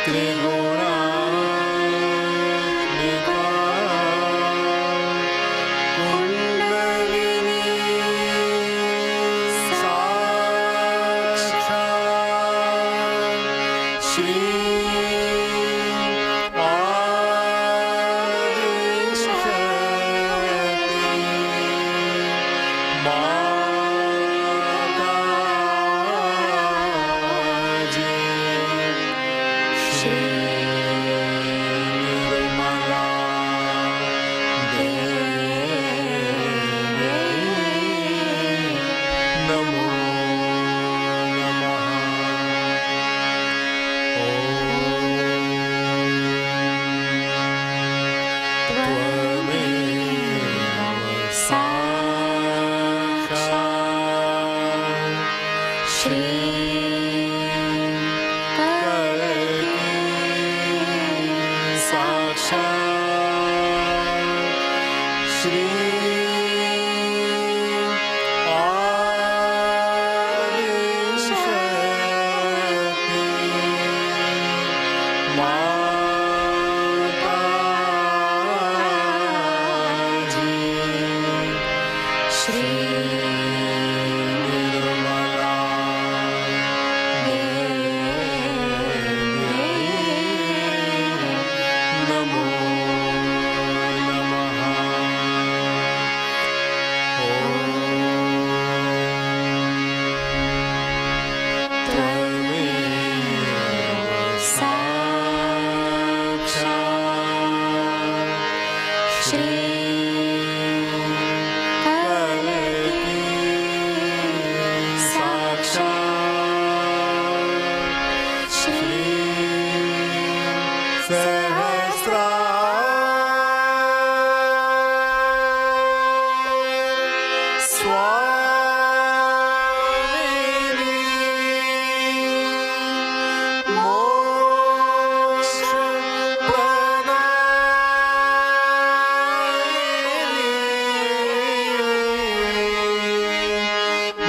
त्रिगुणात्मिका कुंडलिनी साक्षात् श्री माताजी श्री निर्मला देवी नमो नमः। त्वमेव साक्षात् श्री साक्षात् श्री आदिशक्ति माताजी श्री निर्मला देवी नमो नमः। त्वमेव साक्षात् श्री साक्षात् श्री स्वामिनी मोक्ष प्रदायिनी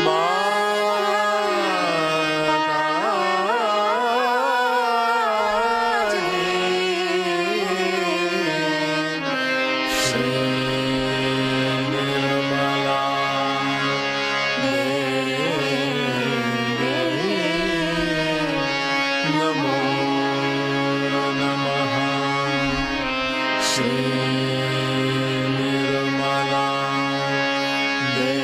माताजी श्री निर्मला देवी नमो नमः। श्री निर्मला देवी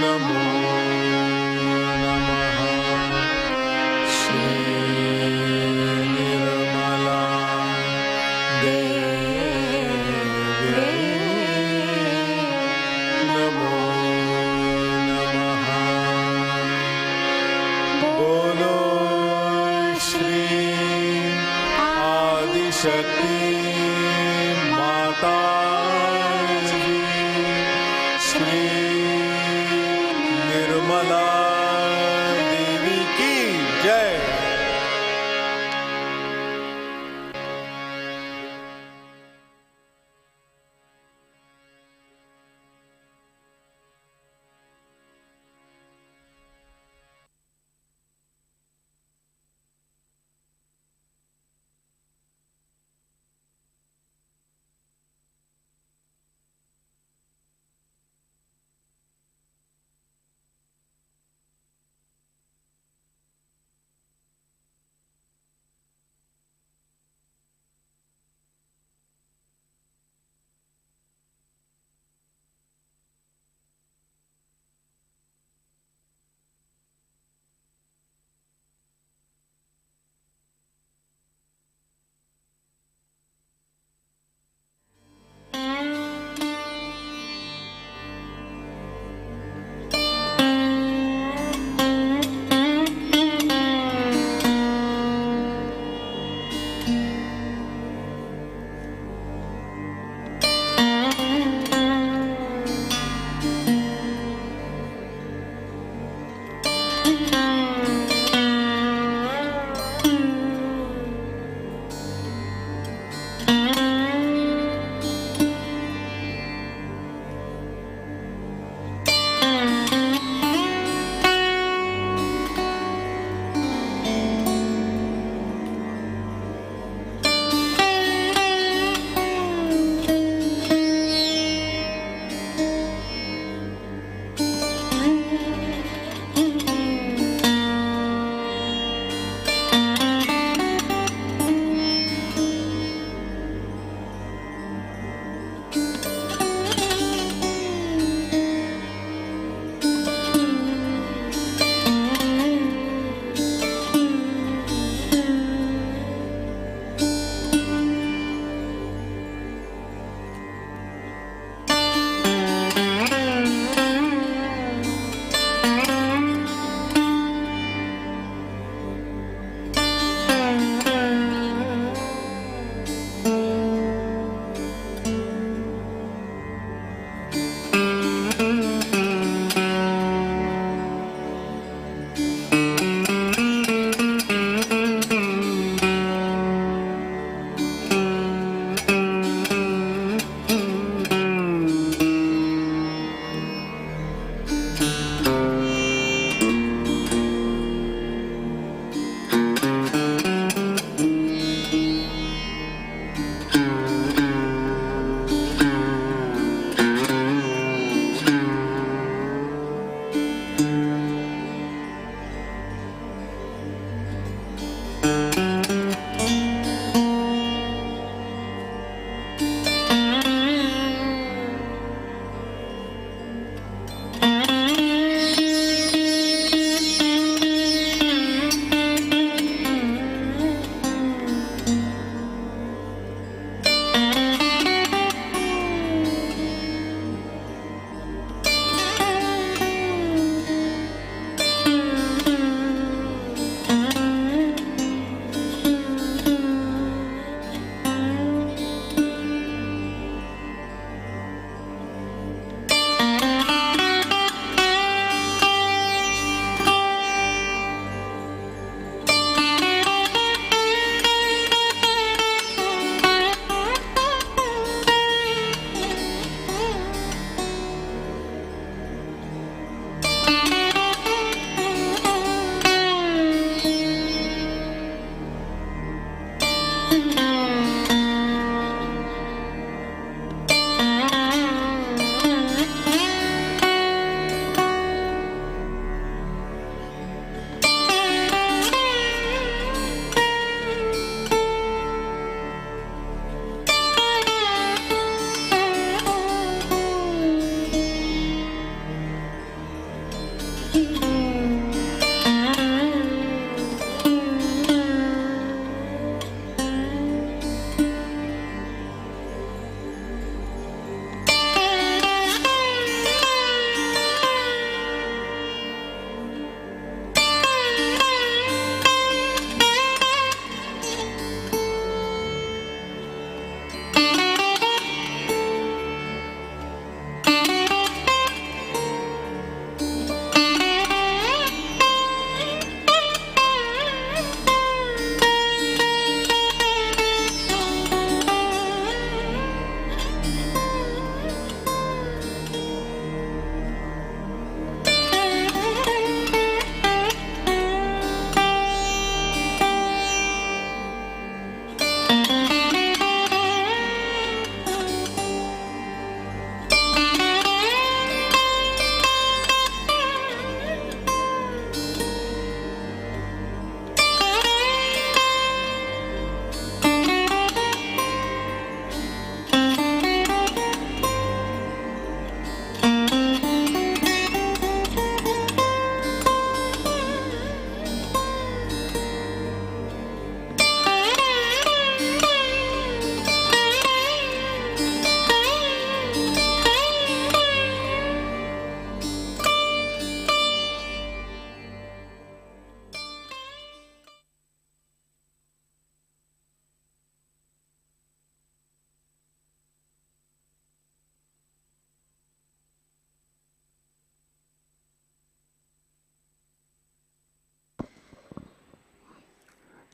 नमो नमः। श्री निर्मला देवी नमो नमः। बोलो श्री आदिशक्ति शक्ति माताजी श्री निर्मला देवी की जय।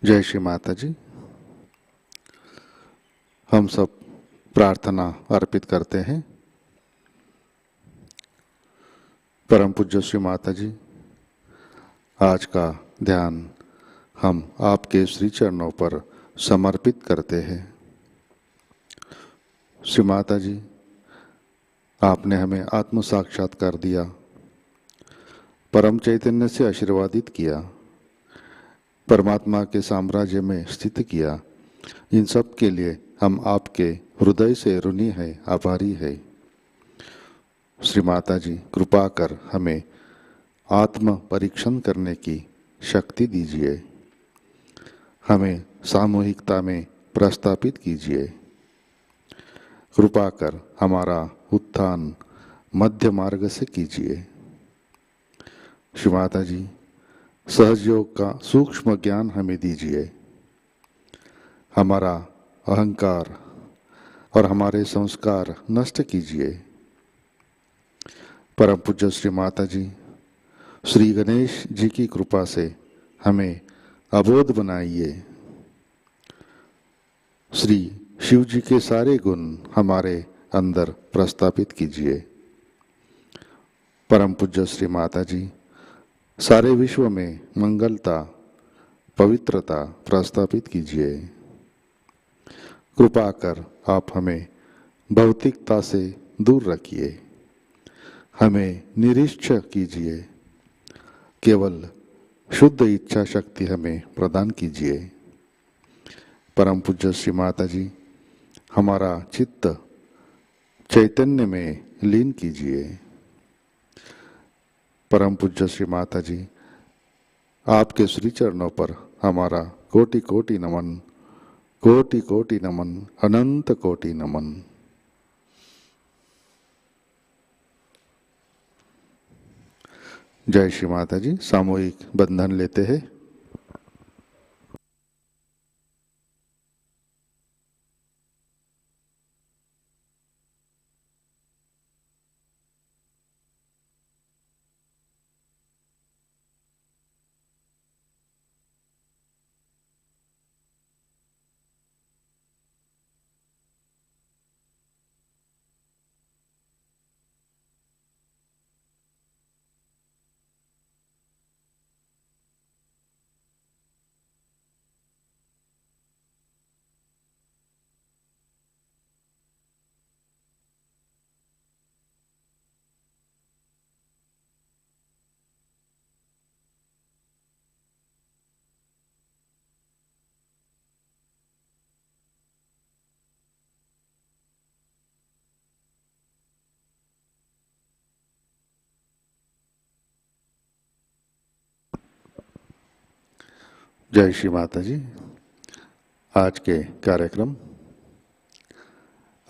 जय श्री माता जी। हम सब प्रार्थना अर्पित करते हैं। परम पूज्य श्री माता जी, आज का ध्यान हम आपके श्री चरणों पर समर्पित करते हैं। श्री माता जी, आपने हमें आत्म साक्षात्कार दिया, परम चैतन्य से आशीर्वादित किया, परमात्मा के साम्राज्य में स्थित किया। इन सब के लिए हम आपके हृदय से ऋणी हैं, आभारी है। श्री माता जी, कृपा कर हमें आत्म परीक्षण करने की शक्ति दीजिए, हमें सामूहिकता में प्रस्थापित कीजिए। कृपा कर हमारा उत्थान मध्य मार्ग से कीजिए। श्री माता जी, सहज योग का सूक्ष्म ज्ञान हमें दीजिए। हमारा अहंकार और हमारे संस्कार नष्ट कीजिए। परम पूज्य श्री माता जी, श्री गणेश जी की कृपा से हमें अबोध बनाइए। श्री शिव जी के सारे गुण हमारे अंदर प्रस्थापित कीजिए। परम पूज्य श्री माता जी, सारे विश्व में मंगलता, पवित्रता प्रस्थापित कीजिए। कृपा कर आप हमें भौतिकता से दूर रखिए, हमें निरीक्षण कीजिए, केवल शुद्ध इच्छा शक्ति हमें प्रदान कीजिए। परम पूज्य श्री माता जी, हमारा चित्त चैतन्य में लीन कीजिए। परम पूज्य श्री माता जी, आपके श्री चरणों पर हमारा कोटि कोटि नमन, कोटि कोटि नमन, अनंत कोटि नमन। जय श्री माता जी। सामूहिक बंधन लेते हैं। जय श्री माता जी। आज के कार्यक्रम,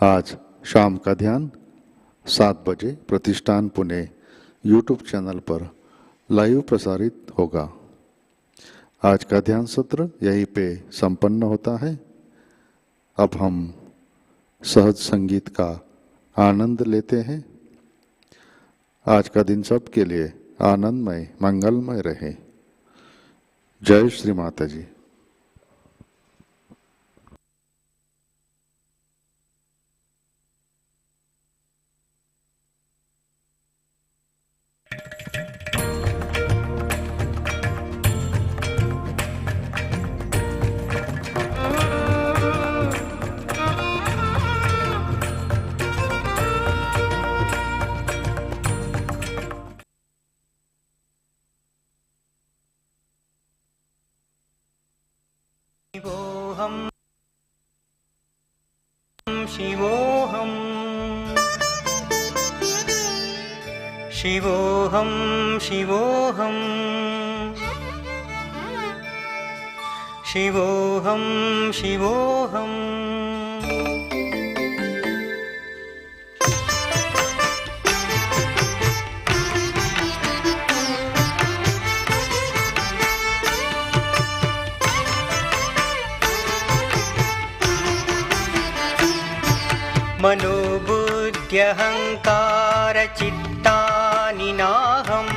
आज शाम का ध्यान 7 बजे प्रतिष्ठान पुणे यूट्यूब चैनल पर लाइव प्रसारित होगा। आज का ध्यान सत्र यहीं पे संपन्न होता है। अब हम सहज संगीत का आनंद लेते हैं। आज का दिन सबके लिए आनंदमय, मंगलमय रहे। जय श्री माता जी। शिवोऽहं शिवोऽहं शिवोऽहं शिवोऽहं शिवोऽहम् मनोबुद्ध्यहङ्कारचित्तानि नाहं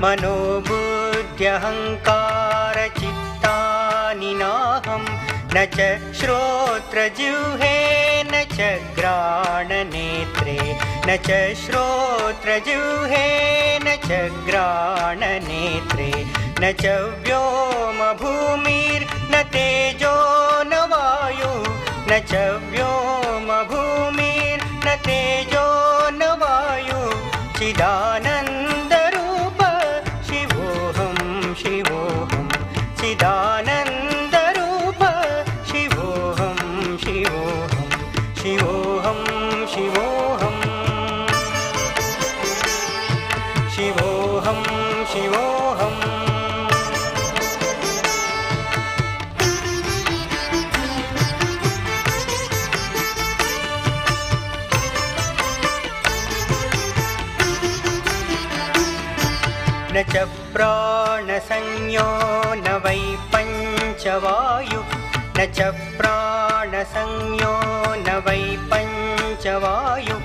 मनोबुद्ध्यहङ्कारचित्तानि नाहम् न च श्रोत्रजिह्वे न च घ्राणनेत्रे न च श्रोत्रजिह्वे न च घ्राणनेत्रे न च व्योमभूमिर्न तेजो न वायु न च व्योमभूमिर्न तेजो न वायु चिदानन्दरूप शिवोऽहं शिवोऽहं चिदानन्दरूप शिवोऽहं शिवोऽहं शिवोऽहं शिवोऽहं शिवोऽहं शिवोऽहम् न च प्राणसंज्ञो न वै पञ्चवायु न च प्राणसंज्ञो न वै पञ्चवायु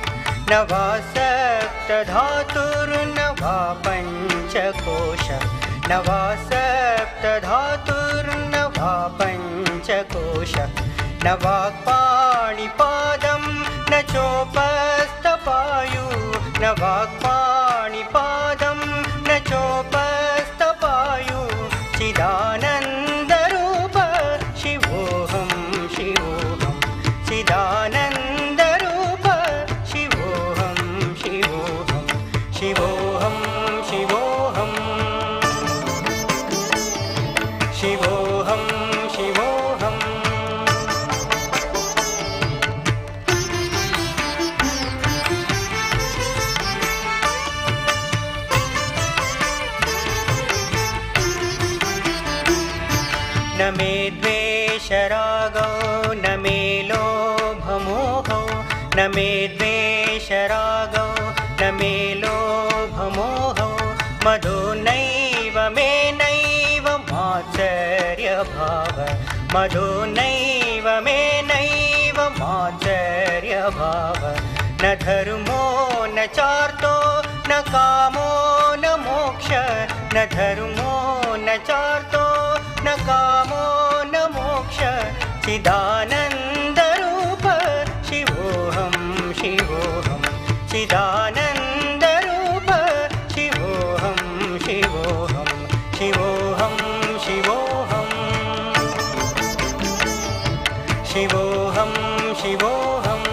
न वा सप्तधातुर्न वा पञ्चकोश न वा सप्तधातुर्न वा पञ्चकोश न वाक्पाणिपादं न चोपस्थपायु न वाक्पाणिपादं न चोपस्थपायु चिदानन्दरूप शिवोऽहं शिवोऽहं चिदानन्दरूप शिवोऽहं शिवोऽहं शिवोऽहं शिवोऽहं शिवोऽहं शिवोऽहम् न मे द्वेषरागो न मे लोभमोहो न मे द्वेषरागो न मे लोभमोहो मदो नैव मे नैव मात्सर्यभाव मदो नैव मे नैव मात्सर्यभाव न धर्मो न चार्तो न कामो न मोक्ष न धर्मो न चार्तो न कामो न मोक्ष चिदानन्दरूप शिवोऽहं शिवोऽहं चिदानन्दरूप शिवोऽहं शिवोऽहं शिवोऽहं शिवोऽहं शिवोऽहं शिवोऽहम्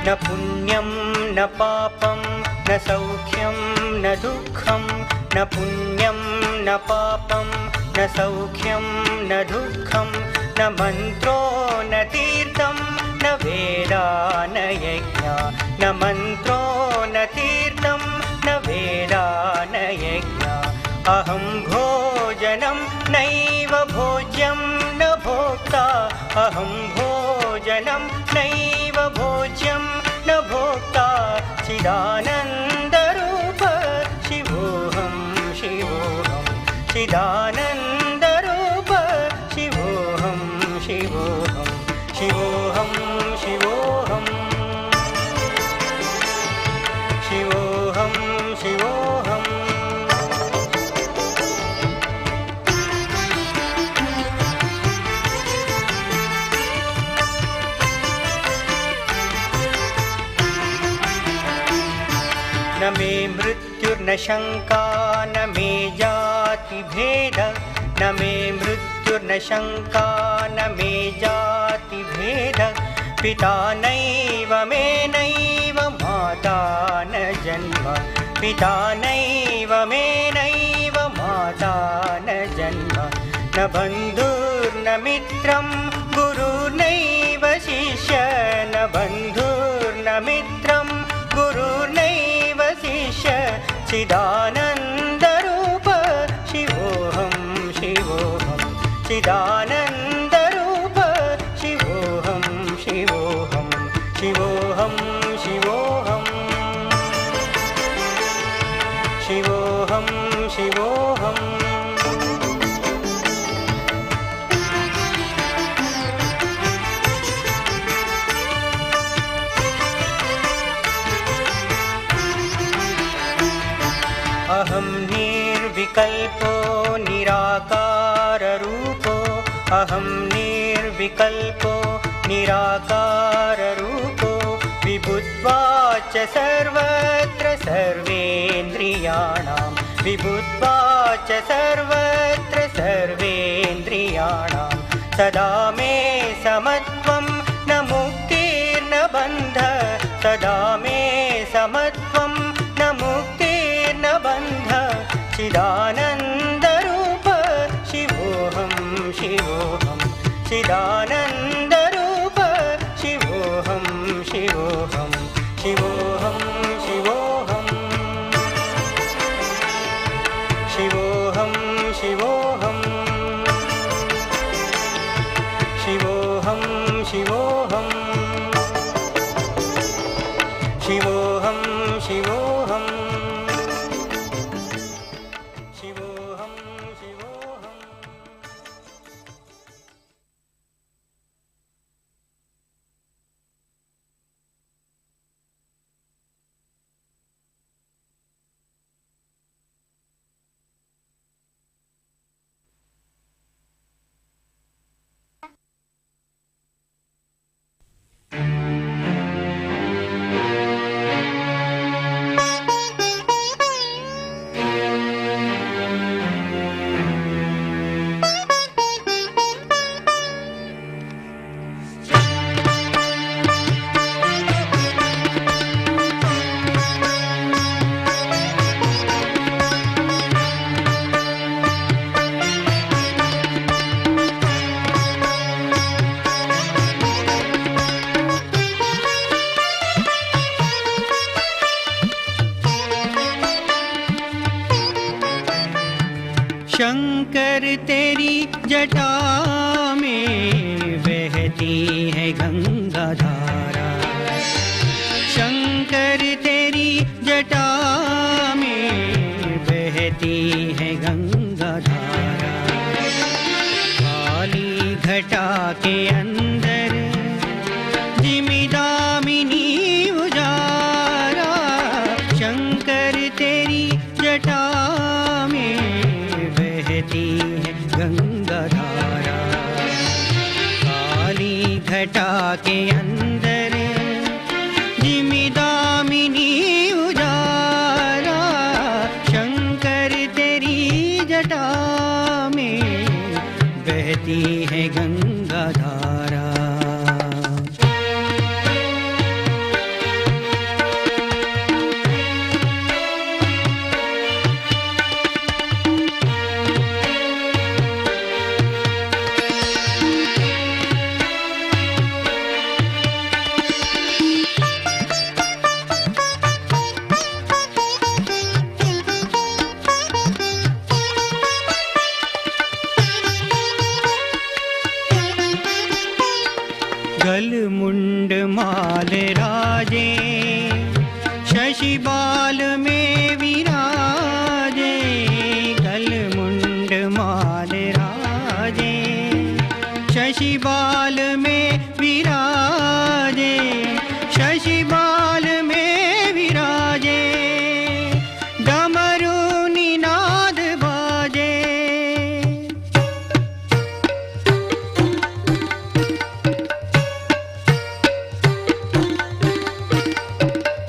न पुण्यं न पापं न सौख्यं न दुःखं न पुण्यं न पापं न सौख्यं न दुःखं न मन्त्रो न तीर्थं न वेदा न यज्ञा न मन्त्रो न तीर्थं न वेदा न यज्ञा अहं भोजनं नैव भोज्यं न भोक्ता अहं भोजनं नैव भोज्यं न भोक्ता चिदानन्दरूप शिवोऽहं शिवोऽहं चिदानन्दरूप शिवोऽहं शिवोऽहं शिवोऽहं शिवोऽहं शिवोऽहं शिवोऽहम् न मे मृत्युर्न शङ्का न मे जातिभेद न मे मृत्युर्न शङ्का न मे जातिभेद पिता नैव मे नैव माता न जन्म पिता नैव मे नैव माता न जन्म न बन्धुर्न मित्रं गुरुर्नैव शिष्य न बन्धुर्न मित्रं गुरुर्नैव शिष्य चिदानन्दरूप शिवोऽहं शिवोऽहं चिदानन्दरूप शिवोऽहं शिवोऽहं शिवोऽहं शिवोऽहं शिवोऽहं शिवोऽहम् अहं निर्विकल्पो निराकाररूपो अहं निर्विकल्पो निराकाररूपो विभुत्वाच सर्वत्र सर्वेन्द्रियाणां विभुत्वाच सर्वत्र सर्वेन्द्रियाणां सदा मे समत्वं न मुक्तिर्न बन्धः सदा मे समत्वं न मुक्तिर्न बन्धः चिदानन्दरूप शिवोऽहं शिवोऽहं चिदानन्दरूप शिवोऽहं शिवोऽहं शिवोऽहं शिवोऽहं शिवोऽहं शिवोऽहं शिवोऽहं शिवोऽहं शिवोऽहं शिवोऽहं शिवोऽहं शिवोऽहम् शंकर तेरी जटा में बहती है गंगा धारा शंकर तेरी जटा में बहती है गंगा धारा काली घटा के अंदर जिमिदामिनी उजारा शंकर तेरी जटा में बहती है गंगा धारा काली घटा के अंदर जिमिदामिनी उजारा शंकर तेरी जटा में बहती है गंगा धारा गल मुंड माल राजे शशि बाल में विराजे गल मुंड माल राजे शशि बाल में विराजे शशि बाल में विराजे डमरू निनाद बाजे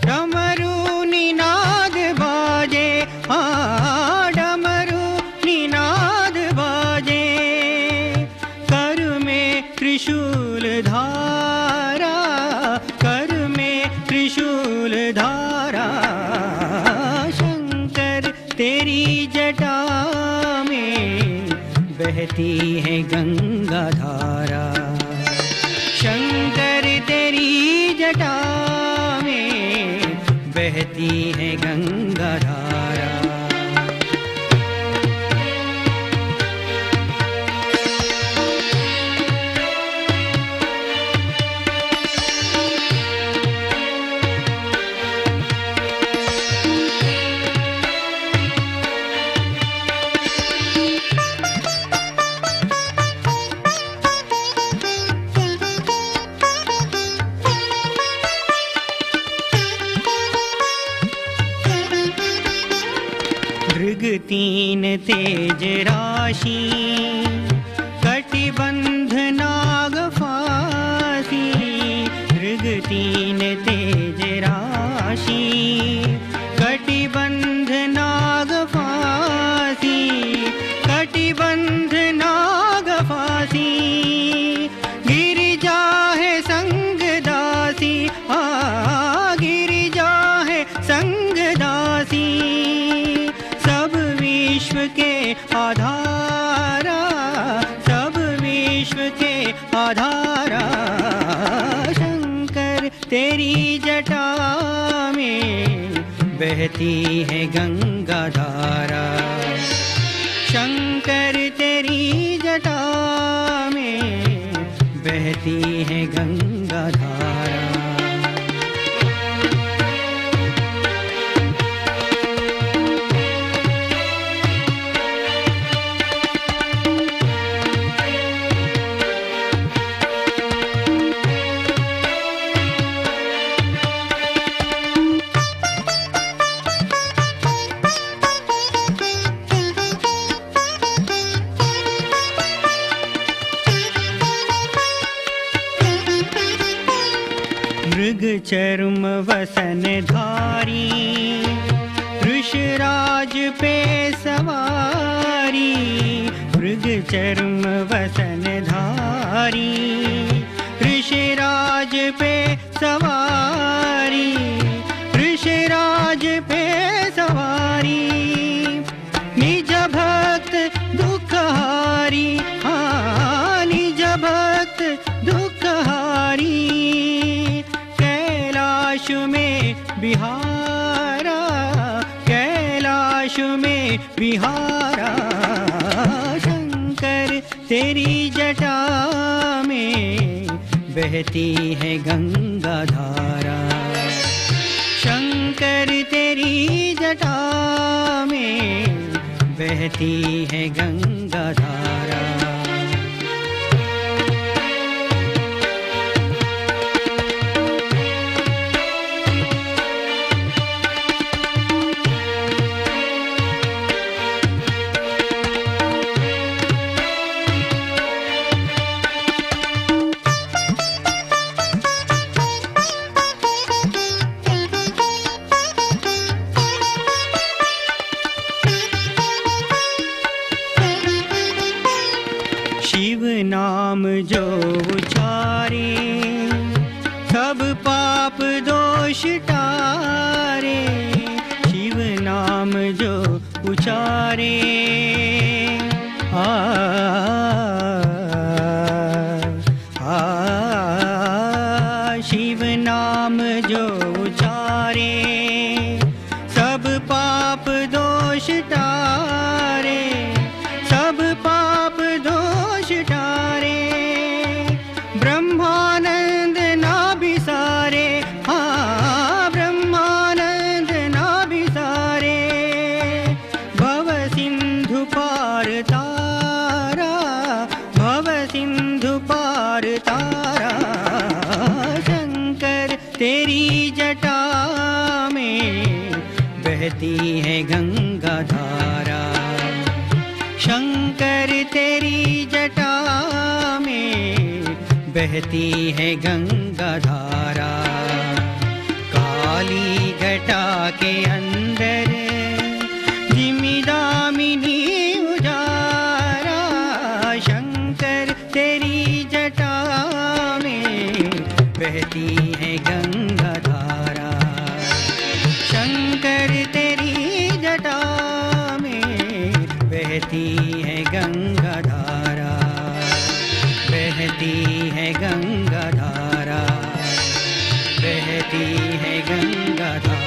डमरू निनाद बाजे हाँ डमरू निनाद बाजे कर में त्रिशूल धारा कर में त्रिशूल धारा शंकर तेरी जटा में बहती है गंगा धारा शंकर तेरी जटा में बहती है गंगा धारा मृग तीन तेज राशि, कटिबंध नाग फांसी। मृग तीन तेज राशि, कटिबंध नाग फांसी। कटिबंध नाग फांसी, गिरिजा है संग दासी। गिरिजा है संग दासी, सब विश्व के आधारा। सब विश्व के आधारा, शंकर तेरी जटा में बहती है गंगा धारा। शंकर तेरी जटा में बहती है गंगा धारा। मृग चर्म वसन धारी, वृषराज पे सवारी। मृग चर्म वसन धारी, वृषराज पे सवारी। वृषराज पे सवारी, निज भक्त दुखहारी। निज भक्त दुखहारी, कैलाश में बिहारा। कैलाश में बिहारा, शंकर तेरी जटा में बहती है गंगा धारा। शंकर तेरी जटा में बहती है गंगा धारा। शिव नाम जो उचारे, सब पाप दोष टारे। शिव नाम जो उचारे, शिव नाम जो उचारे, सब पाप दोष टारे। सब पाप दोष टारे, ब्रह्मानंद ना बिसारे। ब्रह्मानंद ना बिसारे, भव सिंधु पार तारा। भव सिंधु पार तारा, शंकर तेरी जटा में बहती है गंगा धारा। शंकर तेरी जटा में बहती है गंगा धारा। काली घटा के अंदर जिमिदामिनी उजारा। शंकर तेरी जटा में बहती है गंगा धारा। शंकर तेरी जटा में बहती है गंगा धारा। बहती है गंगा धारा, बहती है गंगा धारा।